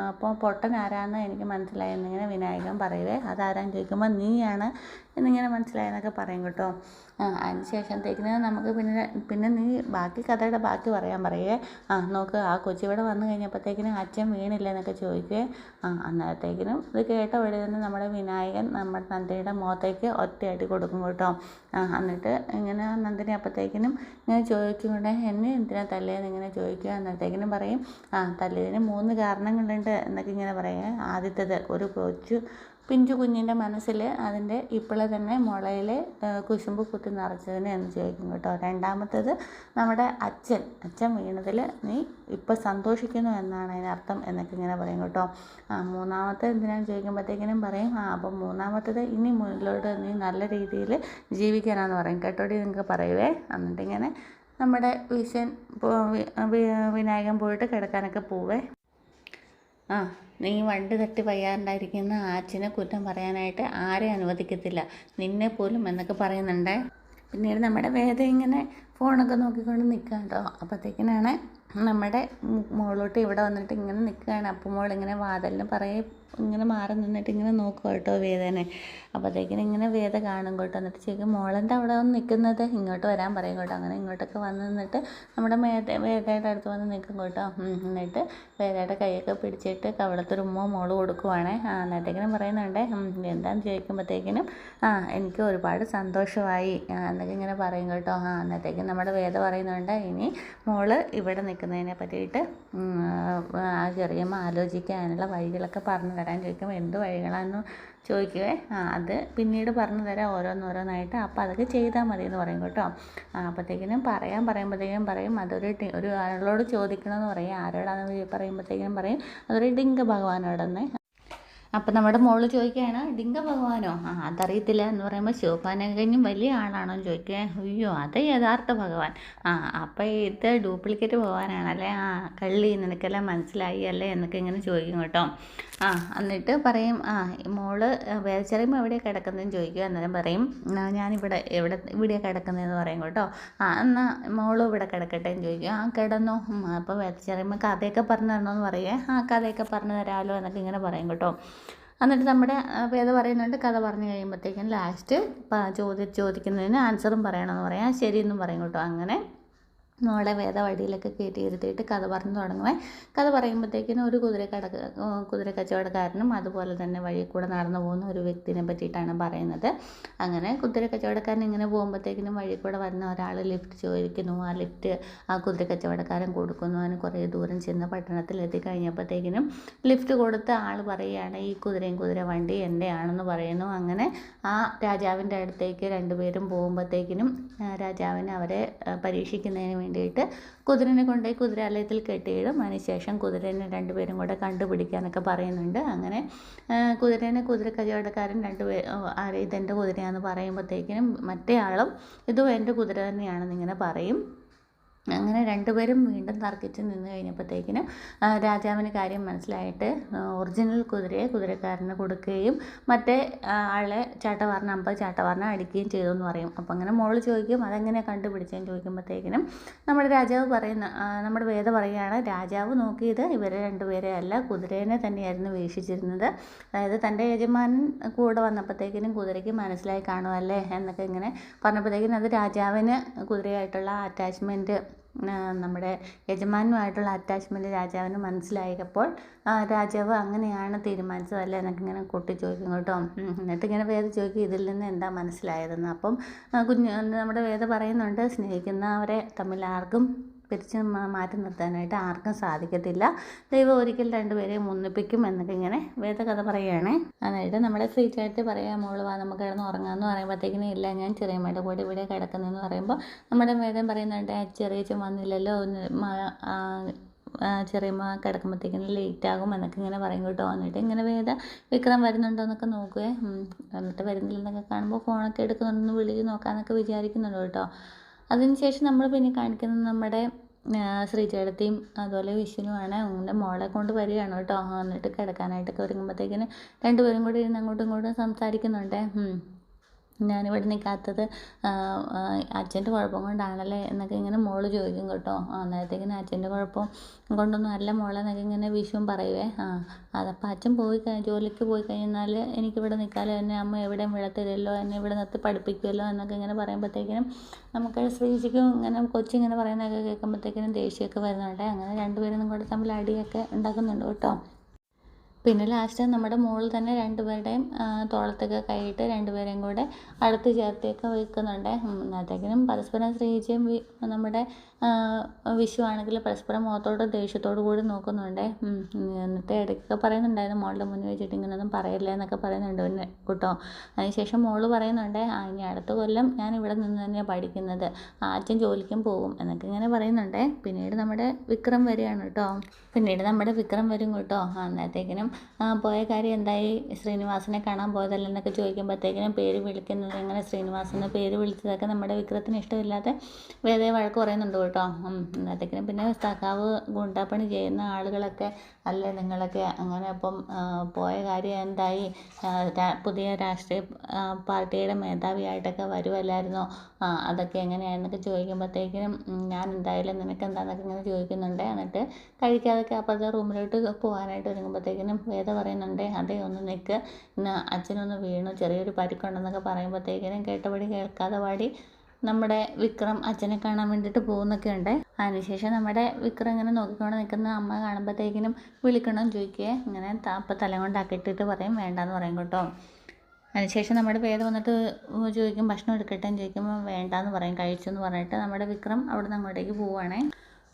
അപ്പോൾ പൊട്ടൻ ആരാന്ന് എനിക്ക് മനസ്സിലായെന്നിങ്ങനെ വിനായകൻ പറയുവേ. അതാരാന്ന് ചോദിക്കുമ്പോൾ നീയാണ് എന്നിങ്ങനെ മനസ്സിലായെന്നൊക്കെ പറയും കേട്ടോ. അതിന് ശേഷത്തേക്കിന് നമുക്ക് പിന്നെ നീ ബാക്കി കഥയുടെ ബാക്കി പറയാൻ പറയുവേ. നോക്ക് ആ കൊച്ചി ഇവിടെ വന്നു കഴിഞ്ഞപ്പോഴത്തേക്കിനും അച്ഛൻ വീണില്ല എന്നൊക്കെ ചോദിക്കുവേ. അന്നേരത്തേക്കിനും ഇത് കേട്ട വഴി തന്നെ നമ്മുടെ വിനായകൻ നമ്മുടെ നന്ദിനിയുടെ മുഖത്തേക്ക് ഒറ്റയടി കൊടുക്കും കേട്ടോ. എന്നിട്ട് ഇങ്ങനെ നന്ദിനി അപ്പോഴത്തേക്കിനും ഇങ്ങനെ ചോദിക്കുന്നുണ്ട്, എന്നെ എന്തിനാ തല്ലിയെന്ന് ഇങ്ങനെ ചോദിക്കുക. അന്നേരത്തേക്കിനും പറയും തല്ലിയതിന് 3 കാരണങ്ങളുണ്ട് എന്നൊക്കെ ഇങ്ങനെ പറയുക. ആദ്യത്തേത് ഒരു പിഞ്ചു കുഞ്ഞിൻ്റെ മനസ്സിൽ അതിൻ്റെ ഇപ്പോഴെ തന്നെ മുളയിൽ കുശുമ്പ് കുത്തി നിറച്ചതിന് എന്ന് ചോദിക്കും കേട്ടോ. രണ്ടാമത്തേത് നമ്മുടെ അച്ഛൻ വീണതിൽ നീ ഇപ്പോൾ സന്തോഷിക്കുന്നു എന്നാണ് അതിനർത്ഥം എന്നൊക്കെ ഇങ്ങനെ പറയും കേട്ടോ. മൂന്നാമത്തെ എന്തിനാണെന്ന് ചോദിക്കുമ്പോഴത്തേക്കിനും പറയും അപ്പം മൂന്നാമത്തേത് ഇനി മുന്നിലോട്ട് നീ നല്ല രീതിയിൽ ജീവിക്കാനാന്ന് പറയും കേട്ടോടി നിങ്ങൾക്ക് പറയുവേ. എന്നിട്ടിങ്ങനെ നമ്മുടെ വിനായകൻ പോയിട്ട് കിടക്കാനൊക്കെ പോവേ. നീ വണ്ടി തട്ടി വയ്യാറുണ്ടായിരിക്കുന്ന അച്ഛനെ കുറ്റം പറയാനായിട്ട് ആരെയും അനുവദിക്കത്തില്ല, നിന്നെ പോലും എന്നൊക്കെ പറയുന്നുണ്ട്. പിന്നീട് നമ്മുടെ വേദ ഇങ്ങനെ ഫോണൊക്കെ നോക്കിക്കൊണ്ട് നിൽക്കുക കേട്ടോ. അപ്പോഴത്തേക്കിനാണ് നമ്മുടെ മോളോട്ട് ഇവിടെ വന്നിട്ട് ഇങ്ങനെ നിൽക്കുകയാണ്. അപ്പോൾ മോളിങ്ങനെ വാതിലിന് ഇങ്ങനെ മാറി നിന്നിട്ട് ഇങ്ങനെ നോക്കുക കേട്ടോ വേദനെ. അപ്പോഴത്തേക്കിനും ഇങ്ങനെ വേദ കാണും കേട്ടോ. എന്നിട്ട് ചോദിക്കും, മോളെന്താ അവിടെ വന്ന് നിൽക്കുന്നത്, ഇങ്ങോട്ട് വരാൻ പറയും കേട്ടോ. അങ്ങനെ ഇങ്ങോട്ടൊക്കെ വന്ന് നിന്നിട്ട് നമ്മുടെ വേദയുടെ അടുത്ത് വന്ന് നിൽക്കും കേട്ടോ. എന്നിട്ട് വേദയുടെ കൈയൊക്കെ പിടിച്ചിട്ട് കവിളത്തൊരു മോള് കൊടുക്കുവാണേ. അന്നേരത്തേക്കിനും പറയുന്നുണ്ട്, എന്താണെന്ന് ചോദിക്കുമ്പോഴത്തേക്കിനും എനിക്ക് ഒരുപാട് സന്തോഷമായി എന്നൊക്കെ ഇങ്ങനെ പറയും കേട്ടോ. അന്നേരത്തേക്കും നമ്മുടെ വേദ പറയുന്നുണ്ട്, ഇനി മോള് ഇവിടെ നിൽക്കുന്നതിനെ പറ്റിയിട്ട് ആ ചെറിയമ്മ ആലോചിക്കാനുള്ള വഴികളൊക്കെ പറഞ്ഞു തരാൻ ചോദിക്കുമ്പോൾ എന്ത് വഴികളാണെന്ന് ചോദിക്കുവേ. അത് പിന്നീട് പറഞ്ഞു തരാം ഓരോന്നോരോന്നായിട്ട്, അപ്പോൾ അതൊക്കെ ചെയ്താൽ മതി എന്ന് പറയും കേട്ടോ. അപ്പോഴത്തേക്കിനും പറയുമ്പോഴത്തേക്കും പറയും ഒരു ആളോട് ചോദിക്കണമെന്ന് പറയും. ആരോടാണെന്ന് പറയുമ്പോഴത്തേക്കിനും പറയും അതൊരു ഡിങ്ക ഭഗവാനോടെന്ന്. അപ്പം നമ്മുടെ മോള് ചോദിക്കുകയാണ്, ഡിങ്ക ഭഗവാനോ? അതറിയത്തില്ല എന്ന് പറയുമ്പോൾ ശിവപാനെ കഴിഞ്ഞും വലിയ ആളാണോ എന്ന് ചോദിക്കുക. അയ്യോ അത് യഥാർത്ഥ ഭഗവാൻ. അപ്പം ഇത് ഡ്യൂപ്ലിക്കേറ്റ് ഭഗവാനാണല്ലേ. കള്ളി നിനക്കെല്ലാം മനസ്സിലായി അല്ലേ എന്നൊക്കെ ഇങ്ങനെ ചോദിക്കും കേട്ടോ. എന്നിട്ട് പറയും മോള് വേദച്ചറിയുമ്പോൾ എവിടെയാണ് കിടക്കുന്നതെന്ന് ചോദിക്കുക. അന്നേരം പറയും ഇവിടെയാണ് കിടക്കുന്നതെന്ന് പറയും കേട്ടോ. എന്നാൽ മോളും ഇവിടെ കിടക്കട്ടെ എന്ന് ചോദിക്കും. കിടന്നോ. അപ്പോൾ വേദച്ചറിയുമ്പോൾ കഥയൊക്കെ പറഞ്ഞു തരണമെന്ന് പറയുക. കഥയൊക്കെ പറഞ്ഞു തരാമല്ലോ എന്നൊക്കെ ഇങ്ങനെ പറയും കേട്ടോ. എന്നിട്ട് നമ്മുടെ വേദ പറയുന്നുണ്ട്. കഥ പറഞ്ഞു കഴിയുമ്പോഴത്തേക്കും ലാസ്റ്റ് ചോദിക്കുന്നതിന് ആൻസറും പറയണമെന്ന് പറയാം. ശരിയെന്നും പറയും കേട്ടോ. അങ്ങനെ മോളെ വേദ വഴിയിലൊക്കെ കയറ്റി ഇരുത്തിയിട്ട് കഥ പറഞ്ഞു തുടങ്ങുവേ. കഥ പറയുമ്പോഴത്തേക്കിനും ഒരു കുതിര കച്ചവടക്കാരനും അതുപോലെ തന്നെ വഴി കൂടെ നടന്നു പോകുന്ന ഒരു വ്യക്തിനെ പറ്റിയിട്ടാണ് പറയുന്നത്. അങ്ങനെ കുതിര കച്ചവടക്കാരൻ ഇങ്ങനെ പോകുമ്പോഴത്തേക്കിനും വഴി കൂടെ വരുന്ന ഒരാൾ ലിഫ്റ്റ് ചോദിക്കുന്നു. ആ ലിഫ്റ്റ് കുതിര കച്ചവടക്കാരൻ കൊടുക്കുന്നു. അതിന് കുറേ ദൂരം ചെന്ന് പട്ടണത്തിൽ എത്തിക്കഴിഞ്ഞപ്പോഴത്തേക്കിനും ലിഫ്റ്റ് കൊടുത്ത ആൾ പറയുകയാണ്, ഈ കുതിര വണ്ടി എൻ്റെ ആണെന്ന് പറയുന്നു. അങ്ങനെ ആ രാജാവിൻ്റെ അടുത്തേക്ക് രണ്ടുപേരും പോകുമ്പോഴത്തേക്കിനും രാജാവിന് അവരെ പരീക്ഷിക്കുന്നതിന് വേണ്ടിയിട്ട് കുതിരനെ കൊണ്ടുപോയി കുതിരാലയത്തിൽ കെട്ടിയിടും. അതിനുശേഷം കുതിരനെ രണ്ടുപേരും കൂടെ കണ്ടുപിടിക്കാനൊക്കെ പറയുന്നുണ്ട്. അങ്ങനെ കുതിര കച്ചവടക്കാരൻ ഇതെൻ്റെ കുതിരയാണെന്ന് പറയുമ്പോഴത്തേക്കിനും മറ്റേ ആളും ഇതും എൻ്റെ കുതിര തന്നെയാണെന്ന് ഇങ്ങനെ പറയും. അങ്ങനെ രണ്ടുപേരും വീണ്ടും തർക്കിച്ച് നിന്ന് കഴിഞ്ഞപ്പോഴത്തേക്കിനും രാജാവിന് കാര്യം മനസ്സിലായിട്ട് ഒറിജിനൽ കുതിരയെ കുതിരക്കാരന് കൊടുക്കുകയും മറ്റേ ആളെ ചാട്ടവാറിന് 50 ചാട്ടവാറിന് അടിക്കുകയും ചെയ്തു എന്ന് പറയും. അപ്പം അങ്ങനെ മോള് ചോദിക്കും, അതെങ്ങനെ കണ്ടുപിടിച്ചതെന്ന് ചോദിക്കുമ്പോഴത്തേക്കിനും നമ്മുടെ വേദ പറയുകയാണ്, രാജാവ് നോക്കിയത് ഇവരെ രണ്ടുപേരെ അല്ല, കുതിരേനെ തന്നെയായിരുന്നു വീക്ഷിച്ചിരുന്നത്. അതായത് തൻ്റെ യജമാനൻ കൂടെ വന്നപ്പോഴത്തേക്കിനും കുതിരയ്ക്ക് മനസ്സിലായി കാണുമല്ലേ എന്നൊക്കെ ഇങ്ങനെ പറഞ്ഞപ്പോഴത്തേക്കിനും അത് രാജാവിന് കുതിരയായിട്ടുള്ള അറ്റാച്ച്മെൻറ്റ് നമ്മുടെ യജമാനുമായിട്ടുള്ള അറ്റാച്ച്മെൻറ്റ് രാജാവിന് മനസ്സിലായപ്പോൾ രാജാവ് അങ്ങനെയാണ് തീരുമാനിച്ചതല്ലേ എന്നൊക്കെ ഇങ്ങനെ കൊട്ടി ചോദിക്കും കേട്ടോ. എന്നിട്ട് ഇങ്ങനെ വേദ ചോദിക്കും, ഇതിൽ നിന്ന് എന്താ മനസ്സിലായതെന്ന്. അപ്പം നമ്മുടെ വേദ പറയുന്നുണ്ട്, സ്നേഹിക്കുന്നവരെ തമ്മിൽ ആർക്കും പിരിച്ച് മാറ്റി നിർത്താനായിട്ട് ആർക്കും സാധിക്കത്തില്ല. ദൈവം ഒരിക്കൽ രണ്ടുപേരെയും ഒന്നിപ്പിക്കും എന്നൊക്കെ ഇങ്ങനെ വേദകഥ പറയുകയാണേ. അതായത് നമ്മുടെ ശ്രീചേട്ടത്തി പറയാം, മോള് വാ നമുക്ക് കിടന്ന് ഉറങ്ങാമെന്ന് പറയുമ്പോഴത്തേക്കിനും ഇല്ല ഞാൻ ചെറിയമ്മയുടെ കൂടെ ഇവിടെ കിടക്കുന്നതെന്ന് പറയുമ്പോൾ നമ്മുടെ വേദം പറയുന്നുണ്ട്, ചെറിയച്ഛൻ വന്നില്ലല്ലോ, ചെറിയമ്മ കിടക്കുമ്പോഴത്തേക്കിനും ലേറ്റ് ആകും എന്നൊക്കെ ഇങ്ങനെ പറയും കേട്ടോ. എന്നിട്ട് ഇങ്ങനെ വിക്രം വരുന്നുണ്ടോ എന്നൊക്കെ നോക്കുകയെ. എന്നിട്ട് വരുന്നില്ലെന്നൊക്കെ കാണുമ്പോൾ ഫോണൊക്കെ എടുക്കുന്നുണ്ടെന്ന് വിളിച്ച് നോക്കാമെന്നൊക്കെ വിചാരിക്കുന്നുണ്ട് കേട്ടോ. അതിനുശേഷം നമ്മൾ പിന്നെ കാണിക്കുന്നത് നമ്മുടെ ശ്രീചേട്ടത്തിയും അതുപോലെ വിഷ്ണുവാണ്. അങ്ങനെ മോളെ കൊണ്ട് വരികയാണ് കേട്ടോ. എന്നിട്ട് കിടക്കാനായിട്ടൊക്കെ ഒരുങ്ങുമ്പോഴത്തേക്കിന് രണ്ടുപേരും കൂടി ഇരുന്ന് അങ്ങോട്ടും ഇങ്ങോട്ടും സംസാരിക്കുന്നുണ്ട്. ഞാനിവിടെ നിൽക്കാത്തത് അച്ഛൻ്റെ കുഴപ്പം കൊണ്ടാണല്ലേ എന്നൊക്കെ ഇങ്ങനെ മോള് ചോദിക്കും കേട്ടോ. അന്നേരത്തേക്കിന് അച്ഛൻ്റെ കുഴപ്പം കൊണ്ടൊന്നും അല്ല മോളെ എന്നൊക്കെ ഇങ്ങനെ വിഷുവും പറയുവേ. അതപ്പോൾ അച്ഛൻ ജോലിക്ക് പോയി കഴിഞ്ഞാൽ എനിക്കിവിടെ നിൽക്കാമല്ലോ, എന്നെ അമ്മ എവിടെയും വിടത്തില്ലല്ലോ, എന്നെ ഇവിടെ നിർത്തി പഠിപ്പിക്കുമല്ലോ എന്നൊക്കെ ഇങ്ങനെ പറയുമ്പോഴത്തേക്കിനും നമുക്ക് ശ്രീജിക്കും ഇങ്ങനെ കൊച്ചിങ്ങനെ പറയുന്നതൊക്കെ കേൾക്കുമ്പോഴത്തേക്കിനും ദേഷ്യമൊക്കെ വരുന്നുണ്ട്. അങ്ങനെ രണ്ടുപേരും കൂടെ തമ്മിൽ അടിയൊക്കെ ഉണ്ടാക്കുന്നുണ്ട് കേട്ടോ. പിന്നെ ലാസ്റ്റ് നമ്മുടെ മോൾ തന്നെ രണ്ടുപേരുടെയും തോളത്തൊക്കെ കൈയിട്ട് രണ്ടുപേരെയും കൂടെ അടുത്ത് ചേർത്തിയൊക്കെ വെക്കുന്നുണ്ട്. അന്നത്തേക്കിനും പരസ്പരം ശ്രീജയും നമ്മുടെ വിഷു ആണെങ്കിൽ പരസ്പരം മുഖത്തോട് ദേഷ്യത്തോടു കൂടി നോക്കുന്നുണ്ട്. എന്നിട്ട് ഇടയ്ക്കൊക്കെ പറയുന്നുണ്ടായിരുന്നു മോളുടെ മുന്നിൽ വെച്ചിട്ട് ഇങ്ങനെയൊന്നും പറയല്ലേ എന്നൊക്കെ പറയുന്നുണ്ട് പിന്നെ കേട്ടോ. അതിനുശേഷം മോള് പറയുന്നുണ്ട്, ഇനി അടുത്ത കൊല്ലം ഞാൻ ഇവിടെ നിന്ന് തന്നെയാണ് പഠിക്കുന്നത്, അച്ഛൻ ജോലിക്കും പോകും എന്നൊക്കെ ഇങ്ങനെ പറയുന്നുണ്ട്. പിന്നീട് നമ്മുടെ വിക്രം വരികയാണ് കേട്ടോ. വരും കേട്ടോ. അന്നേരത്തേക്കിനും പോയ കാര്യം എന്തായി, ശ്രീനിവാസനെ കാണാൻ പോയതല്ലെന്നൊക്കെ ചോദിക്കുമ്പോഴത്തേക്കിനും പേര് വിളിക്കുന്നത് എങ്ങനെ ശ്രീനിവാസെന്ന് പേര് വിളിച്ചതൊക്കെ നമ്മുടെ വിക്രത്തിന് ഇഷ്ടമില്ലാതെ വേദയെ വഴക്ക് പറയുന്നുണ്ട് കേട്ടോ. അന്നേരത്തേക്കിനും പിന്നെ സഖാവ് ഗുണ്ടാപ്പണി ചെയ്യുന്ന ആളുകളൊക്കെ അല്ലേ നിങ്ങളൊക്കെ, അങ്ങനെ അപ്പം പോയ കാര്യം എന്തായി, പുതിയ രാഷ്ട്രീയ പാർട്ടിയുടെ മേധാവിയായിട്ടൊക്കെ വരുമല്ലായിരുന്നോ, അതൊക്കെ എങ്ങനെയാണെന്നൊക്കെ ചോദിക്കുമ്പോഴത്തേക്കിനും ഞാൻ എന്തായാലും നിനക്ക് എന്താണെന്നൊക്കെ ഇങ്ങനെ ചോദിക്കുന്നുണ്ട്. എന്നിട്ട് കഴിക്കാതൊക്കെ അപ്പുറത്തെ റൂമിലോട്ട് പോകാനായിട്ട് ഒരുങ്ങുമ്പോഴത്തേക്കിനും വേദ പറയുന്നുണ്ട്, അതേ ഒന്ന് നിൽക്ക്, ഇന്ന് അച്ഛനൊന്ന് വീണു, ചെറിയൊരു പരിക്കുണ്ടെന്നൊക്കെ പറയുമ്പോഴത്തേക്കിനും കേട്ടപടി കേൾക്കാതെ പാടി നമ്മുടെ വിക്രം അച്ഛനെ കാണാൻ വേണ്ടിയിട്ട് പോകുന്നൊക്കെ ഉണ്ട്. അതിനുശേഷം നമ്മുടെ വിക്രം ഇങ്ങനെ നോക്കിക്കൊണ്ട് നിൽക്കുന്ന അമ്മ കാണുമ്പോഴത്തേക്കിനും വിളിക്കണമെന്ന് ചോദിക്കുകയെ, ഇങ്ങനെ അപ്പം തല കൊണ്ടാക്കിയിട്ടിട്ട് പറയും വേണ്ടാന്ന് പറയും കേട്ടോ. അതിനുശേഷം നമ്മുടെ വേദ വന്നിട്ട് ചോദിക്കും ഭക്ഷണം എടുക്കട്ടെ എന്ന് ചോദിക്കുമ്പോൾ വേണ്ടാന്ന് പറയും, കഴിച്ചു എന്ന് പറഞ്ഞിട്ട് നമ്മുടെ വിക്രം അവിടെ നിന്ന് അങ്ങോട്ടേക്ക് പോവുകയാണേ.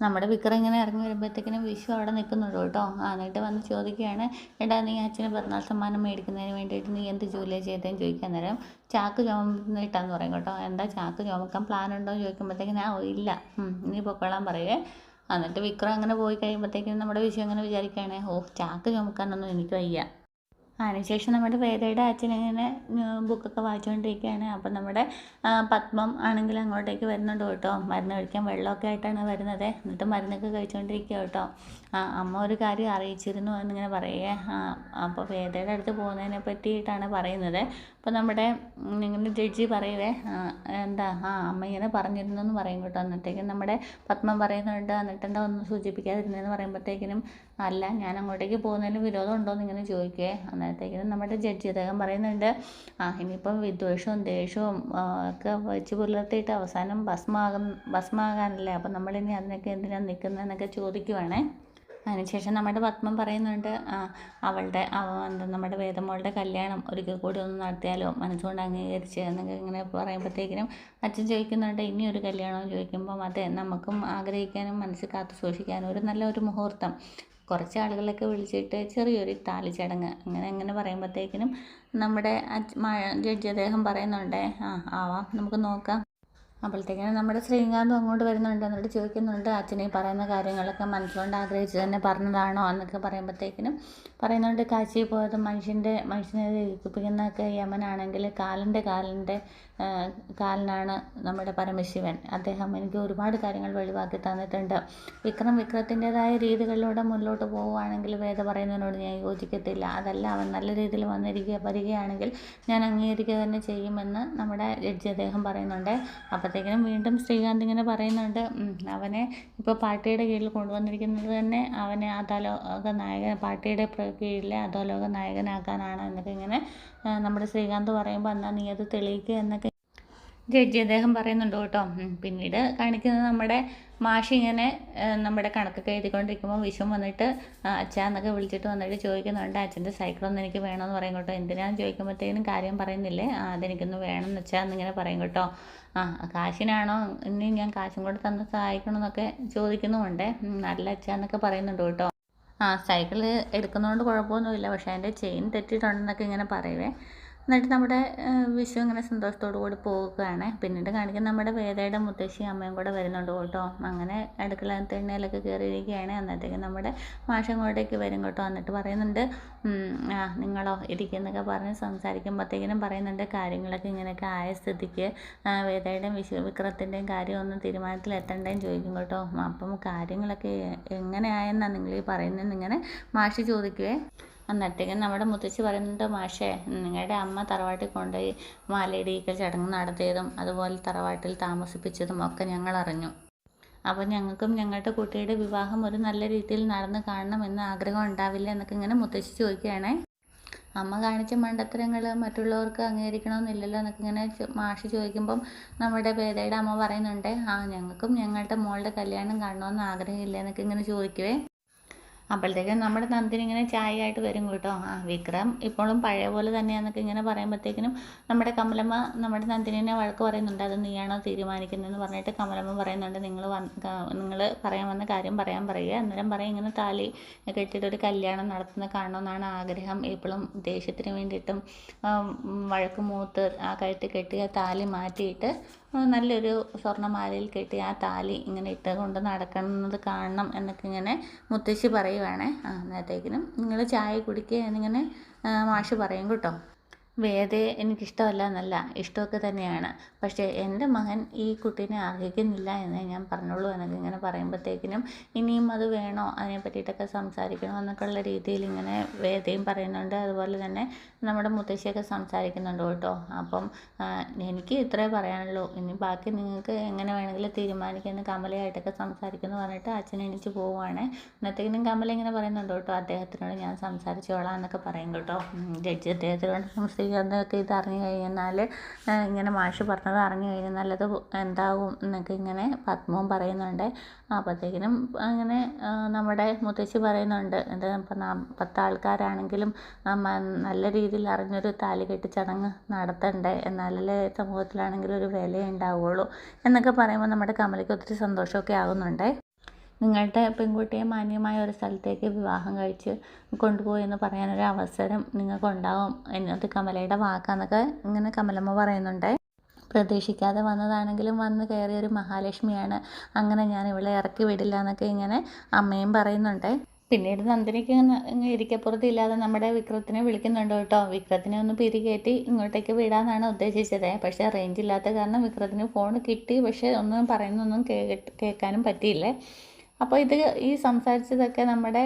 നമ്മുടെ വിക്രം ഇങ്ങനെ ഇറങ്ങി വരുമ്പോഴത്തേക്കിനും വിഷു അവിടെ നിൽക്കുന്നുള്ളൂ കേട്ടോ. എന്നിട്ട് വന്ന് ചോദിക്കുകയാണ്, എടാ നീ അച്ഛന് പിറന്നാൾ സമ്മാനം മേടിക്കുന്നതിന് വേണ്ടിയിട്ട് നീ എന്ത് ജോലിയാണ് ചെയ്തതെന്ന് ചോദിക്കാൻ നേരം ചാക്ക് ചുമന്നിട്ടാന്ന് പറയും കേട്ടോ. എന്താ ചാക്ക് ചുമക്കാൻ പ്ലാൻ ഉണ്ടോ എന്ന് ചോദിക്കുമ്പോഴത്തേക്കിനും ഇല്ല, നീ പൊക്കോളാൻ പറയുവേ. എന്നിട്ട് വിക്രം അങ്ങനെ പോയി കഴിയുമ്പോഴത്തേക്കിനും നമ്മുടെ വിഷു അങ്ങനെ വിചാരിക്കുകയാണ്, ചാക്ക് ചുമക്കാനൊന്നും എനിക്ക് വയ്യ. അതിനുശേഷം നമ്മുടെ വേദയുടെ അച്ഛനിങ്ങനെ ബുക്കൊക്കെ വായിച്ചുകൊണ്ടിരിക്കുകയാണ്. അപ്പം നമ്മുടെ പത്മം ആണെങ്കിൽ അങ്ങോട്ടേക്ക് വരുന്നുണ്ട് കേട്ടോ. മരുന്ന് കഴിക്കാൻ വെള്ളമൊക്കെ ആയിട്ടാണ് വരുന്നത്. എന്നിട്ട് മരുന്നൊക്കെ കഴിച്ചുകൊണ്ടിരിക്കുക കേട്ടോ. അമ്മ ഒരു കാര്യം അറിയിച്ചിരുന്നു എന്നിങ്ങനെ പറയുക. അപ്പോൾ വേദയുടെ അടുത്ത് പോകുന്നതിനെ പറ്റിയിട്ടാണ് പറയുന്നത്. അപ്പോൾ നമ്മുടെ ഇങ്ങനെ ജഡ്ജി പറയുവേ, എന്താ അമ്മ ഇങ്ങനെ പറഞ്ഞിരുന്നു എന്ന് പറയും കേട്ടോ. എന്നിട്ടേക്കും നമ്മുടെ പത്മം പറയുന്നുണ്ട്, എന്നിട്ട് എന്താ ഒന്നും സൂചിപ്പിക്കാതിരുന്നതെന്ന് പറയുമ്പോഴത്തേക്കിനും അല്ല, ഞാൻ അങ്ങോട്ടേക്ക് പോകുന്നതിന് വിരോധം ഉണ്ടോ എന്ന് ഇങ്ങനെ ചോദിക്കുകയെ. അന്നേരത്തേക്കിനും നമ്മുടെ ജഡ്ജി അദ്ദേഹം പറയുന്നുണ്ട്, ഇനിയിപ്പം വിദ്വേഷവും ദേഷ്യവും ഒക്കെ വെച്ച് പുലർത്തിയിട്ട് അവസാനം ഭസ്മാകാനല്ലേ, അപ്പം നമ്മളിനി അതിനൊക്കെ എന്തിനാണ് നിൽക്കുന്നതെന്നൊക്കെ ചോദിക്കുവാണേ. അതിനുശേഷം നമ്മുടെ പത്മം പറയുന്നുണ്ട്, എന്താ നമ്മുടെ വേദമോളുടെ കല്യാണം ഒരിക്കൽ കൂടി ഒന്ന് നടത്തിയാലോ, മനസ്സുകൊണ്ട് അംഗീകരിച്ച് എന്നൊക്കെ ഇങ്ങനെ പറയുമ്പോഴത്തേക്കിനും അച്ഛൻ ചോദിക്കുന്നുണ്ട് ഇനിയൊരു കല്യാണമെന്ന് ചോദിക്കുമ്പം അതെ, നമുക്കും ആഗ്രഹിക്കാനും മനസ്സിൽ കാത്തു സൂക്ഷിക്കാനും ഒരു നല്ലൊരു മുഹൂർത്തം, കുറച്ച് ആളുകളൊക്കെ വിളിച്ചിട്ട് ചെറിയൊരു താലിച്ചടങ്ങ് അങ്ങനെ പറയുമ്പോഴത്തേക്കിനും നമ്മുടെ ജഡ്ജി അദ്ദേഹം പറയുന്നുണ്ട്, ആവാം, നമുക്ക് നോക്കാം. അപ്പോഴത്തേക്കിനും നമ്മുടെ ശ്രീകാന്തും അങ്ങോട്ട് വരുന്നുണ്ട്. എന്നിട്ട് ചോദിക്കുന്നുണ്ട്, അച്ഛനീ പറയുന്ന കാര്യങ്ങളൊക്കെ മനസ്സുകൊണ്ട് ആഗ്രഹിച്ച് തന്നെ പറഞ്ഞതാണോ എന്നൊക്കെ പറയുമ്പോഴത്തേക്കിനും പറയുന്നുണ്ട്, കാശിയിൽ പോയത് മനുഷ്യനെ ദഹിപ്പിക്കുന്നതൊക്കെ യമനാണെങ്കിൽ കാലിനാണ് നമ്മുടെ പരമശിവൻ. അദ്ദേഹം എനിക്ക് ഒരുപാട് കാര്യങ്ങൾ വെളിവാക്കി തന്നിട്ടുണ്ട്. വിക്രത്തിൻ്റെതായ രീതികളിലൂടെ മുന്നോട്ട് പോവുകയാണെങ്കിൽ വേദ പറയുന്നതിനോട് ഞാൻ യോജിക്കത്തില്ല. അതല്ല, അവൻ നല്ല രീതിയിൽ വരികയാണെങ്കിൽ ഞാൻ അംഗീകരിക്കുക തന്നെ ചെയ്യുമെന്ന് നമ്മുടെ ജഡ്ജി അദ്ദേഹം പറയുന്നുണ്ട്. അപ്പോഴത്തേക്കിനും വീണ്ടും ശ്രീകാന്ത് ഇങ്ങനെ പറയുന്നുണ്ട്, അവനെ ഇപ്പോൾ പാർട്ടിയുടെ കീഴിൽ കൊണ്ടുവന്നിരിക്കുന്നത് തന്നെ അവനെ പാർട്ടിയുടെ കീഴിലെ അധോലോക നായകനാക്കാനാണ് എന്നൊക്കെ ഇങ്ങനെ നമ്മുടെ ശ്രീകാന്ത് പറയുമ്പോൾ എന്നാൽ നീ അത് തെളിയിക്കുക എന്നൊക്കെ ജഡ്ജി അദ്ദേഹം പറയുന്നുണ്ട് കേട്ടോ. പിന്നീട് കാണിക്കുന്നത് നമ്മുടെ മാഷ് ഇങ്ങനെ നമ്മുടെ കണക്കൊക്കെ എഴുതിക്കൊണ്ടിരിക്കുമ്പോൾ വിഷു വന്നിട്ട് അച്ഛ എന്നൊക്കെ വിളിച്ചിട്ട് വന്നിട്ട് ചോദിക്കുന്നുണ്ട്, അച്ഛൻ്റെ സൈക്കിളൊന്നും എനിക്ക് വേണമെന്ന് പറയും കേട്ടോ. എന്തിനാന്ന് ചോദിക്കുമ്പോഴത്തേനും കാര്യം പറയുന്നില്ലേ, അതെനിക്കൊന്ന് വേണമെന്ന് വെച്ചാൽ എന്നിങ്ങനെ പറയും കേട്ടോ. കാശിനാണോ ഇനി ഞാൻ കാശും കൂടെ തന്ന് സഹായിക്കണമെന്നൊക്കെ ചോദിക്കുന്നുമുണ്ട്. നല്ല അച്ഛ എന്നൊക്കെ പറയുന്നുണ്ട് കേട്ടോ. സൈക്കിള് എടുക്കുന്നതുകൊണ്ട് കുഴപ്പമൊന്നുമില്ല, പക്ഷേ അതിൻ്റെ ചെയിൻ തെറ്റിയിട്ടുണ്ടെന്നൊക്കെ ഇങ്ങനെ പറയുവേ. എന്നിട്ട് നമ്മുടെ വിഷു ഇങ്ങനെ സന്തോഷത്തോടു കൂടി പോവുകയാണ്. പിന്നീട് കാണിക്കുന്ന നമ്മുടെ വേദയുടെ മുത്തശ്ശി അമ്മയും കൂടെ വരുന്നുണ്ട് കേട്ടോ. അങ്ങനെ അടുക്കള തിണ്ണയിലൊക്കെ കയറിയിരിക്കുകയാണ്. അന്നത്തേക്ക് നമ്മുടെ മാഷ് അങ്ങോട്ടേക്ക് വരും കേട്ടോ. എന്നിട്ട് പറയുന്നുണ്ട്, നിങ്ങളോ ഇരിക്കുന്നൊക്കെ പറഞ്ഞ് സംസാരിക്കുമ്പോഴത്തേക്കിനും പറയുന്നുണ്ട്, കാര്യങ്ങളൊക്കെ ഇങ്ങനെയൊക്കെ ആയ സ്ഥിതിക്ക് വേദയുടെയും വിക്രത്തിൻ്റെയും കാര്യം ഒന്നും തീരുമാനത്തിലെത്തണ്ടേന്ന് ചോദിക്കും കേട്ടോ. അപ്പം കാര്യങ്ങളൊക്കെ എങ്ങനെ ആയെന്നാണ് നിങ്ങൾ ഈ പറയുന്നതെന്ന് ഇങ്ങനെ മാഷ് ചോദിക്കുകയെ. അന്നത്തേക്കും നമ്മുടെ മുത്തശ്ശി പറയുന്നുണ്ട്, മാഷേ നിങ്ങളുടെ അമ്മ തറവാട്ടിൽ കൊണ്ടുപോയി മാലയിടിയിക്കൽ ചടങ്ങ് നടത്തിയതും അതുപോലെ തറവാട്ടിൽ താമസിപ്പിച്ചതും ഒക്കെ ഞങ്ങൾ അറിഞ്ഞു. അപ്പം ഞങ്ങൾക്കും ഞങ്ങളുടെ കുട്ടിയുടെ വിവാഹം ഒരു നല്ല രീതിയിൽ നടന്ന് കാണണമെന്ന് ആഗ്രഹം ഉണ്ടാവില്ല എന്നൊക്കെ ഇങ്ങനെ മുത്തശ്ശി ചോദിക്കുകയാണേ. അമ്മ കാണിച്ച മണ്ടത്തരങ്ങൾ മറ്റുള്ളവർക്ക് അംഗീകരിക്കണമെന്നില്ലല്ലോ എന്നൊക്കെ ഇങ്ങനെ മാഷി ചോദിക്കുമ്പം നമ്മുടെ വേദയുടെ അമ്മ പറയുന്നുണ്ട്, ഞങ്ങൾക്കും ഞങ്ങളുടെ മോളുടെ കല്യാണം കാണണമെന്ന് ആഗ്രഹമില്ല എന്നൊക്കെ ഇങ്ങനെ ചോദിക്കുവേ. അപ്പോഴത്തേക്കും നമ്മുടെ നന്ദിനി ഇങ്ങനെ ചായയായിട്ട് വരും കേട്ടോ. വിക്രം ഇപ്പോഴും പഴയ പോലെ തന്നെയാണെന്നൊക്കെ ഇങ്ങനെ പറയുമ്പോഴത്തേക്കിനും നമ്മുടെ കമലമ്മ നമ്മുടെ നന്ദിനിനെ വഴക്ക് പറയുന്നുണ്ട്. അത് നീയാണോ തീരുമാനിക്കുന്നതെന്ന് പറഞ്ഞിട്ട് കമലമ്മ പറയുന്നുണ്ട്, നിങ്ങൾ പറയാൻ വന്ന കാര്യം പറയാൻ പറയുക. അന്നേരം പറയും, ഇങ്ങനെ താലി കെട്ടിയിട്ട് ഒരു കല്യാണം നടത്തുന്ന കാണണമെന്നാണ് ആഗ്രഹം. ഇപ്പോഴും ദേഷ്യത്തിന് വേണ്ടിയിട്ടും വഴക്ക് മൂത്ത് ആ കഴുത്തിൽ കെട്ടിയ താലി മാറ്റിയിട്ട് നല്ലൊരു സ്വർണ്ണമാലയിൽ കെട്ടി ആ താലി ഇങ്ങനെ ഇട്ടുകൊണ്ട് നടക്കുന്നത് കാണണം എന്നൊക്കെ ഇങ്ങനെ മുത്തശ്ശി പറയുവാണേ. അന്നേരത്തേക്കിനും നിങ്ങൾ ചായ കുടിക്കുക എന്നിങ്ങനെ മാഷ് പറയും കേട്ടോ. വേദയെ എനിക്കിഷ്ടമല്ല എന്നല്ല, ഇഷ്ടമൊക്കെ തന്നെയാണ്. പക്ഷേ എൻ്റെ മകൻ ഈ കുട്ടീനെ അർഹിക്കുന്നില്ല എന്നേ ഞാൻ പറഞ്ഞുള്ളൂ എന്നൊക്കെ ഇങ്ങനെ പറയുമ്പോഴത്തേക്കിനും ഇനിയും അത് വേണോ, അതിനെ പറ്റിയിട്ടൊക്കെ സംസാരിക്കണോ എന്നൊക്കെയുള്ള രീതിയിൽ ഇങ്ങനെ വേദയും പറയുന്നുണ്ട്. അതുപോലെ തന്നെ നമ്മുടെ മുത്തശ്ശിയൊക്കെ സംസാരിക്കുന്നുണ്ട് കേട്ടോ. അപ്പം എനിക്ക് ഇത്രേ പറയാനുള്ളൂ, ഇനി ബാക്കി നിങ്ങൾക്ക് എങ്ങനെ വേണമെങ്കിലും തീരുമാനിക്കുമെന്ന് കമലയായിട്ടൊക്കെ സംസാരിക്കുമെന്ന് പറഞ്ഞിട്ട് അച്ഛൻ എണീച്ച് പോവുകയാണ്. അന്നത്തേക്കിനും കമല ഇങ്ങനെ പറയുന്നുണ്ട് കേട്ടോ, അദ്ദേഹത്തിനോട് ഞാൻ സംസാരിച്ചോളാം എന്നൊക്കെ പറയും കേട്ടോ. ജഡ്ജി അദ്ദേഹത്തിനോട് എന്നൊക്കെ ഇത് അറിഞ്ഞു കഴിഞ്ഞാൽ, ഇങ്ങനെ മാഷ് പറഞ്ഞത് അറിഞ്ഞു കഴിഞ്ഞാൽ അത് എന്താവും എന്നൊക്കെ ഇങ്ങനെ പത്മവും പറയുന്നുണ്ട്. അപ്പോഴത്തേക്കിനും അങ്ങനെ നമ്മുടെ മുത്തശ്ശി പറയുന്നുണ്ട്, ഇത് ഇപ്പം 10 ആൾക്കാരാണെങ്കിലും നല്ല രീതിയിൽ അറിഞ്ഞൊരു താലികെട്ട് ചടങ്ങ് നടത്തണ്ടേ, എന്നാലല്ലേ സമൂഹത്തിലാണെങ്കിലും ഒരു വിലയുണ്ടാവുകയുള്ളൂ എന്നൊക്കെ പറയുമ്പോൾ നമ്മുടെ കമലയ്ക്ക് ഒത്തിരി സന്തോഷമൊക്കെ ആകുന്നുണ്ട്. നിങ്ങളുടെ പെൺകുട്ടിയെ മാന്യമായ ഒരു സ്ഥലത്തേക്ക് വിവാഹം കഴിച്ച് കൊണ്ടുപോയി എന്ന് പറയാനൊരു അവസരം നിങ്ങൾക്കുണ്ടാവും എന്നത് കമലയുടെ വാക്കാന്നൊക്കെ ഇങ്ങനെ കമലമ്മ പറയുന്നുണ്ട്. പ്രതീക്ഷിക്കാതെ വന്നതാണെങ്കിലും വന്ന് കയറിയൊരു മഹാലക്ഷ്മിയാണ്, അങ്ങനെ ഞാൻ ഇവളെ ഇറക്കി വിടില്ല എന്നൊക്കെ ഇങ്ങനെ അമ്മയും പറയുന്നുണ്ട്. പിന്നീട് നന്ദിനിക്ക് ഇരിക്കപ്പുറത്തില്ലാതെ നമ്മുടെ വിക്രത്തിനെ വിളിക്കുന്നുണ്ട് കേട്ടോ. വിക്രത്തിനെ ഒന്ന് പിരികേറ്റി ഇങ്ങോട്ടേക്ക് വിടാമെന്നാണ് ഉദ്ദേശിച്ചത്. പക്ഷേ റേഞ്ച് ഇല്ലാത്ത കാരണം വിക്രത്തിന് ഫോൺ കിട്ടി, പക്ഷേ ഒന്നും പറയുന്നൊന്നും കേൾക്കാനും പറ്റിയില്ലേ. അപ്പോൾ ഈ സംസാരിച്ചതൊക്കെ നമ്മുടെ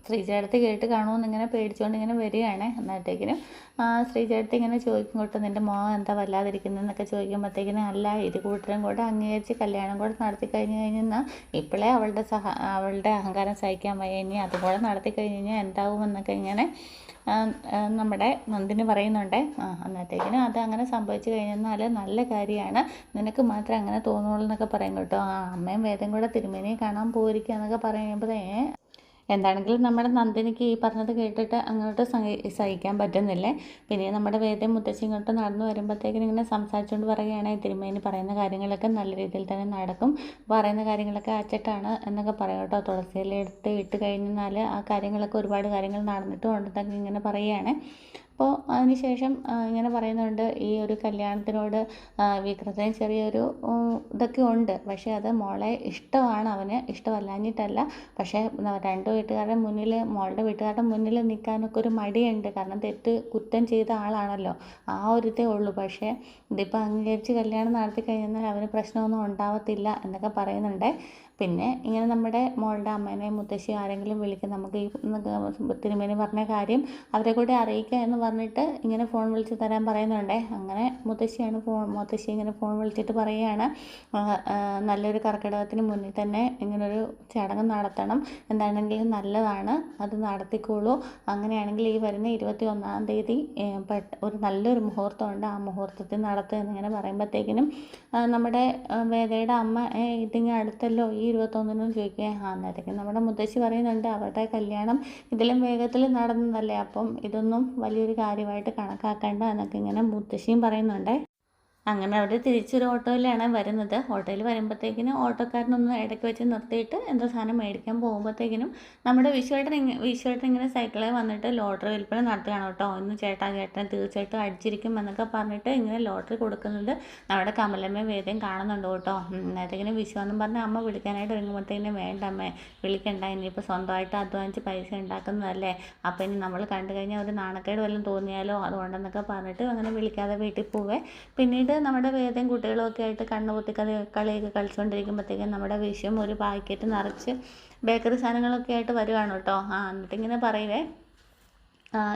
ശ്രീജേടത്തി കേട്ട് കാണുമെന്ന് ഇങ്ങനെ പേടിച്ചുകൊണ്ട് ഇങ്ങനെ വരികയാണ്. അന്നേരത്തേക്കിനും ശ്രീജേടത്തി ഇങ്ങനെ ചോദിക്കും കേട്ടോ, നിൻ്റെ മോൻ എന്താ വല്ലാതിരിക്കുന്നതെന്നൊക്കെ ചോദിക്കുമ്പോഴത്തേക്കിനും, അല്ല ഇത് കൂട്ടരും കൂടെ അംഗീകരിച്ച് കല്യാണം കൂടെ നടത്തി കഴിഞ്ഞ് കഴിഞ്ഞാൽ ഇപ്പോഴേ അവളുടെ അഹങ്കാരം സഹിക്കാൻ വയ്യ, ഇനി അതുകൂടെ നടത്തി കഴിഞ്ഞ് കഴിഞ്ഞാൽ എന്താവുമെന്നൊക്കെ ഇങ്ങനെ നമ്മുടെ നന്ദിനി പറയുന്നുണ്ട്. അന്നത്തേക്കിനും അത് അങ്ങനെ സംഭവിച്ചു കഴിഞ്ഞാൽ നല്ല കാര്യമാണ്, നിനക്ക് മാത്രമേ അങ്ങനെ തോന്നുള്ളൂ എന്നൊക്കെ പറയും കേട്ടോ. അമ്മയും വേദം കൂടെ തിരുമേനിയെ കാണാൻ പോയിരിക്കുക എന്നൊക്കെ പറയുമ്പോൾ എന്താണെങ്കിലും നമ്മുടെ നന്ദിനിക്ക് ഈ പറഞ്ഞത് കേട്ടിട്ട് അങ്ങോട്ട് സഹിക്കാൻ പറ്റുന്നില്ലേ. പിന്നെ നമ്മുടെ വേദയും മുത്തശ്ശി ഇങ്ങോട്ട് നടന്നു വരുമ്പോഴത്തേക്കിനും ഇങ്ങനെ സംസാരിച്ചുകൊണ്ട് പറയുകയാണ്, തിരുമേനി പറയുന്ന കാര്യങ്ങളൊക്കെ നല്ല രീതിയിൽ തന്നെ നടക്കും, പറയുന്ന കാര്യങ്ങളൊക്കെ അച്ചട്ടാണ് എന്നൊക്കെ പറയും കേട്ടോ. തുളസിയിലെടുത്ത് ഇട്ട് കഴിഞ്ഞാൽ ആ കാര്യങ്ങളൊക്കെ ഒരുപാട് കാര്യങ്ങൾ നടന്നിട്ടും ഉണ്ടെന്നൊക്കെ ഇങ്ങനെ പറയുകയാണ്. അപ്പോൾ അതിനുശേഷം ഇങ്ങനെ പറയുന്നുണ്ട്, ഈ ഒരു കല്യാണത്തിനോട് വിക്രത്തിന് ചെറിയൊരു ഇതൊക്കെ ഉണ്ട്, പക്ഷേ അത് മോളെ ഇഷ്ടമാണ്, അവന് ഇഷ്ടമല്ലാഞ്ഞിട്ടല്ല. പക്ഷേ രണ്ട് വീട്ടുകാരുടെ മുന്നിൽ, മോളുടെ വീട്ടുകാരുടെ മുന്നിൽ നിൽക്കാനൊക്കെ ഒരു മടിയുണ്ട്, കാരണം കുറ്റം ചെയ്ത ആളാണല്ലോ, ആ ഒരു ഇതേ ഉള്ളൂ. പക്ഷേ ഇതിപ്പോൾ അംഗീകരിച്ച് കല്യാണം നടത്തി കഴിഞ്ഞാൽ അവന് പ്രശ്നമൊന്നും ഉണ്ടാവത്തില്ല എന്നൊക്കെ പറയുന്നുണ്ട്. പിന്നെ ഇങ്ങനെ നമ്മുടെ മോളുടെ അമ്മേനെ മുത്തശ്ശി ആരെങ്കിലും വിളിക്കും, നമുക്ക് ഈ തിരുമേനി പറഞ്ഞ കാര്യം അവരെ കൂടെ അറിയിക്കുക എന്ന് പറഞ്ഞിട്ട് ഇങ്ങനെ ഫോൺ വിളിച്ച് തരാൻ പറയുന്നുണ്ട്. അങ്ങനെ മുത്തശ്ശി ഇങ്ങനെ ഫോൺ വിളിച്ചിട്ട് പറയുകയാണ്, നല്ലൊരു കർക്കിടകത്തിന് മുന്നിൽ തന്നെ ഇങ്ങനൊരു ചടങ്ങ് നടത്തണം, എന്താണെങ്കിലും നല്ലതാണ്, അത് നടത്തിക്കോളൂ. അങ്ങനെയാണെങ്കിൽ ഈ വരുന്ന 21-ാം തീയതി ഒരു നല്ലൊരു മുഹൂർത്തമുണ്ട്, ആ മുഹൂർത്തത്തിൽ നടത്തുക എന്നിങ്ങനെ പറയുമ്പോഴത്തേക്കിനും നമ്മുടെ വേദയുടെ അമ്മ ഇതിങ്ങനെ അടുത്തല്ലോ ഈ 21-ന് ചോദിക്കുക. അന്നേരത്തേക്കും നമ്മുടെ മുത്തശ്ശി പറയുന്നുണ്ട്, അവരുടെ കല്യാണം ഇതിലും വേഗത്തിൽ നടന്നതല്ലേ, അപ്പം ഇതൊന്നും വലിയൊരു കാര്യമായിട്ട് കണക്കാക്കേണ്ട എന്നൊക്കെ ഇങ്ങനെ മുത്തശ്ശിയും പറയുന്നുണ്ട്. അങ്ങനെ അവർ തിരിച്ചൊരു ഓട്ടോയിലാണ് വരുന്നത്. ഓട്ടോയിൽ വരുമ്പോഴത്തേക്കിനും ഓട്ടോക്കാരനൊന്ന് ഇടയ്ക്ക് വെച്ച് നിർത്തിയിട്ട് എന്തോ സാധനം മേടിക്കാൻ പോകുമ്പോഴത്തേക്കിനും നമ്മുടെ വിശ്വേട്ടൻ ഇങ്ങനെ സൈക്കിളിൽ വന്നിട്ട് ലോട്ടറി വിൽപ്പന നടത്തുകയാണ് കേട്ടോ. ഇന്ന് ചേട്ടൻ തീർച്ചയായിട്ടും അടിച്ചിരിക്കും എന്നൊക്കെ പറഞ്ഞിട്ട് ഇങ്ങനെ ലോട്ടറി കൊടുക്കുന്നത് നമ്മുടെ കമലമ്മയും വേദയും കാണുന്നുണ്ട് കേട്ടോ. അന്നേരത്തേക്കിനും വിശ്വെന്നും പറഞ്ഞ് അമ്മ വിളിക്കാനായിട്ട് ഒരുങ്ങുമ്പോഴത്തേക്കിനും, വേണ്ട അമ്മേ വിളിക്കണ്ട, ഇനിയിപ്പോൾ സ്വന്തമായിട്ട് അധ്വാനിച്ച് പൈസ ഉണ്ടാക്കുന്നതല്ലേ, അപ്പോൾ ഇനി നമ്മൾ കണ്ടു കഴിഞ്ഞാൽ ഒരു നാണക്കേട് വല്ലതും തോന്നിയാലോ, അതുകൊണ്ടെന്നൊക്കെ പറഞ്ഞിട്ട് അങ്ങനെ വിളിക്കാതെ വീട്ടിൽ പോവേ. പിന്നീട് നമ്മുടെ വേദയും കുട്ടികളും ഒക്കെ ആയിട്ട് കണ്ണുപൊത്തി കളിയൊക്കെ കളിച്ചുകൊണ്ടിരിക്കുമ്പോഴത്തേക്കും നമ്മുടെ വിഷയം ഒരു പാക്കറ്റ് നിറച്ച് ബേക്കറി സാധനങ്ങളൊക്കെ ആയിട്ട് വരുവാണ് കേട്ടോ. എന്നിട്ടിങ്ങനെ പറയുവേ,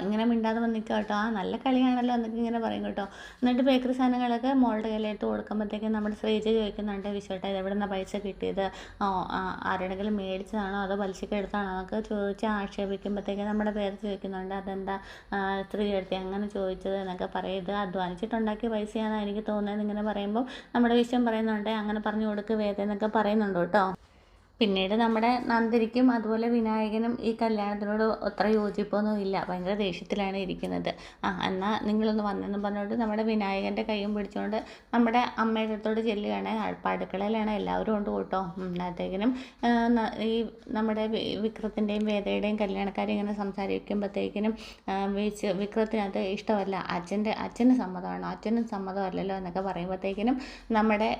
ഇങ്ങനെ മിണ്ടാതെ വന്ന് നിൽക്കുക കേട്ടോ. നല്ല കളിയാണല്ലോ എന്നൊക്കെ ഇങ്ങനെ പറയും കേട്ടോ. എന്നിട്ട് ബേക്കറി സാധനങ്ങളൊക്കെ മോളുടെ കയ്യിലെടുത്ത് കൊടുക്കുമ്പോഴത്തേക്കും നമ്മുടെ ശ്രീജ ചോദിക്കുന്നുണ്ട്, വിശ്വട്ടാ ഇത് എവിടെ നിന്നാണ് പൈസ കിട്ടിയത്, ആരുടെങ്കിലും മേടിച്ചതാണോ അതോ പലിശക്ക് എടുത്താണോ എന്നൊക്കെ ചോദിച്ച് ആക്ഷേപിക്കുമ്പോഴത്തേക്കും നമ്മുടെ പേര് ചോദിക്കുന്നുണ്ട്, അതെന്താ സ്ത്രീ എടുത്തി അങ്ങനെ ചോദിച്ചത് എന്നൊക്കെ പറയും. ഇത് അധ്വാനിച്ചിട്ടുണ്ടാക്കിയ പൈസയാണെന്ന് എനിക്ക് തോന്നുന്നത് ഇങ്ങനെ പറയുമ്പോൾ നമ്മുടെ വിശ്വം പറയുന്നുണ്ട്, അങ്ങനെ പറഞ്ഞു കൊടുക്ക് വേദ എന്നൊക്കെ പറയുന്നുണ്ട് കേട്ടോ. പിന്നീട് നമ്മുടെ നന്ദിനിക്കും അതുപോലെ വിനായകനും ഈ കല്യാണത്തിനോട് അത്ര യോജിപ്പൊന്നും ഇല്ല. ഭയങ്കര ദേഷ്യത്തിലാണ് ഇരിക്കുന്നത്. എന്നാൽ നിങ്ങളൊന്ന് വന്നെന്ന് പറഞ്ഞുകൊണ്ട് നമ്മുടെ വിനായകൻ്റെ കൈയും പിടിച്ചുകൊണ്ട് നമ്മുടെ അമ്മയുടെ അടുത്തോട് ചെല്ലുകയാണ്. അടുക്കളയിലാണ്, എല്ലാവരും ഉണ്ട് കേട്ടോ. അന്നത്തേക്കിനും ഈ നമ്മുടെ വിക്രത്തിൻ്റെയും വേദയുടെയും കല്യാണക്കാരെ ഇങ്ങനെ സംസാരിക്കുമ്പോഴത്തേക്കിനും വിക്രത്തിനത് ഇഷ്ടമല്ല. അച്ഛന് സമ്മതമാണ്, അച്ഛനും സമ്മതമല്ലല്ലോ എന്നൊക്കെ പറയുമ്പോഴത്തേക്കിനും നമ്മുടെ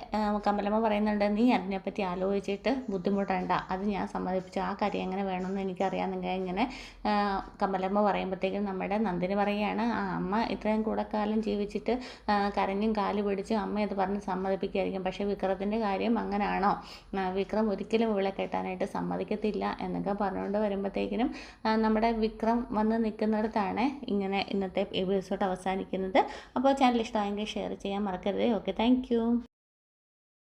കമലമ്മ പറയുന്നുണ്ട്, നീ അതിനെപ്പറ്റി ആലോചിച്ചിട്ട് ബുദ്ധിമുട്ടണ്ട, അത് ഞാൻ സമ്മതിപ്പിച്ചു, ആ കാര്യം എങ്ങനെ വേണമെന്ന് എനിക്കറിയാമെന്നൊക്കെ ഇങ്ങനെ കമലമ്മ പറയുമ്പോഴത്തേക്കും നമ്മുടെ നന്ദിനി പറയുകയാണ്, അമ്മ ഇത്രയും കൂടെ കാലം ജീവിച്ചിട്ട് കരഞ്ഞും കാല് പിടിച്ചും അമ്മ അത് പറഞ്ഞ് സമ്മതിപ്പിക്കുമായിരിക്കും, പക്ഷേ വിക്രത്തിൻ്റെ കാര്യം അങ്ങനെയാണോ, വിക്രം ഒരിക്കലും ഇവളെ കെട്ടാനായിട്ട് സമ്മതിക്കത്തില്ല എന്നൊക്കെ പറഞ്ഞുകൊണ്ട് വരുമ്പോഴത്തേക്കിനും നമ്മുടെ വിക്രം വന്ന് നിൽക്കുന്നിടത്താണ് ഇങ്ങനെ ഇന്നത്തെ എപ്പിസോഡ് അവസാനിക്കുന്നത്. അപ്പോൾ ചാനൽ ഇഷ്ടമായെങ്കിൽ ഷെയർ ചെയ്യാൻ മറക്കരുത്. Okay, thank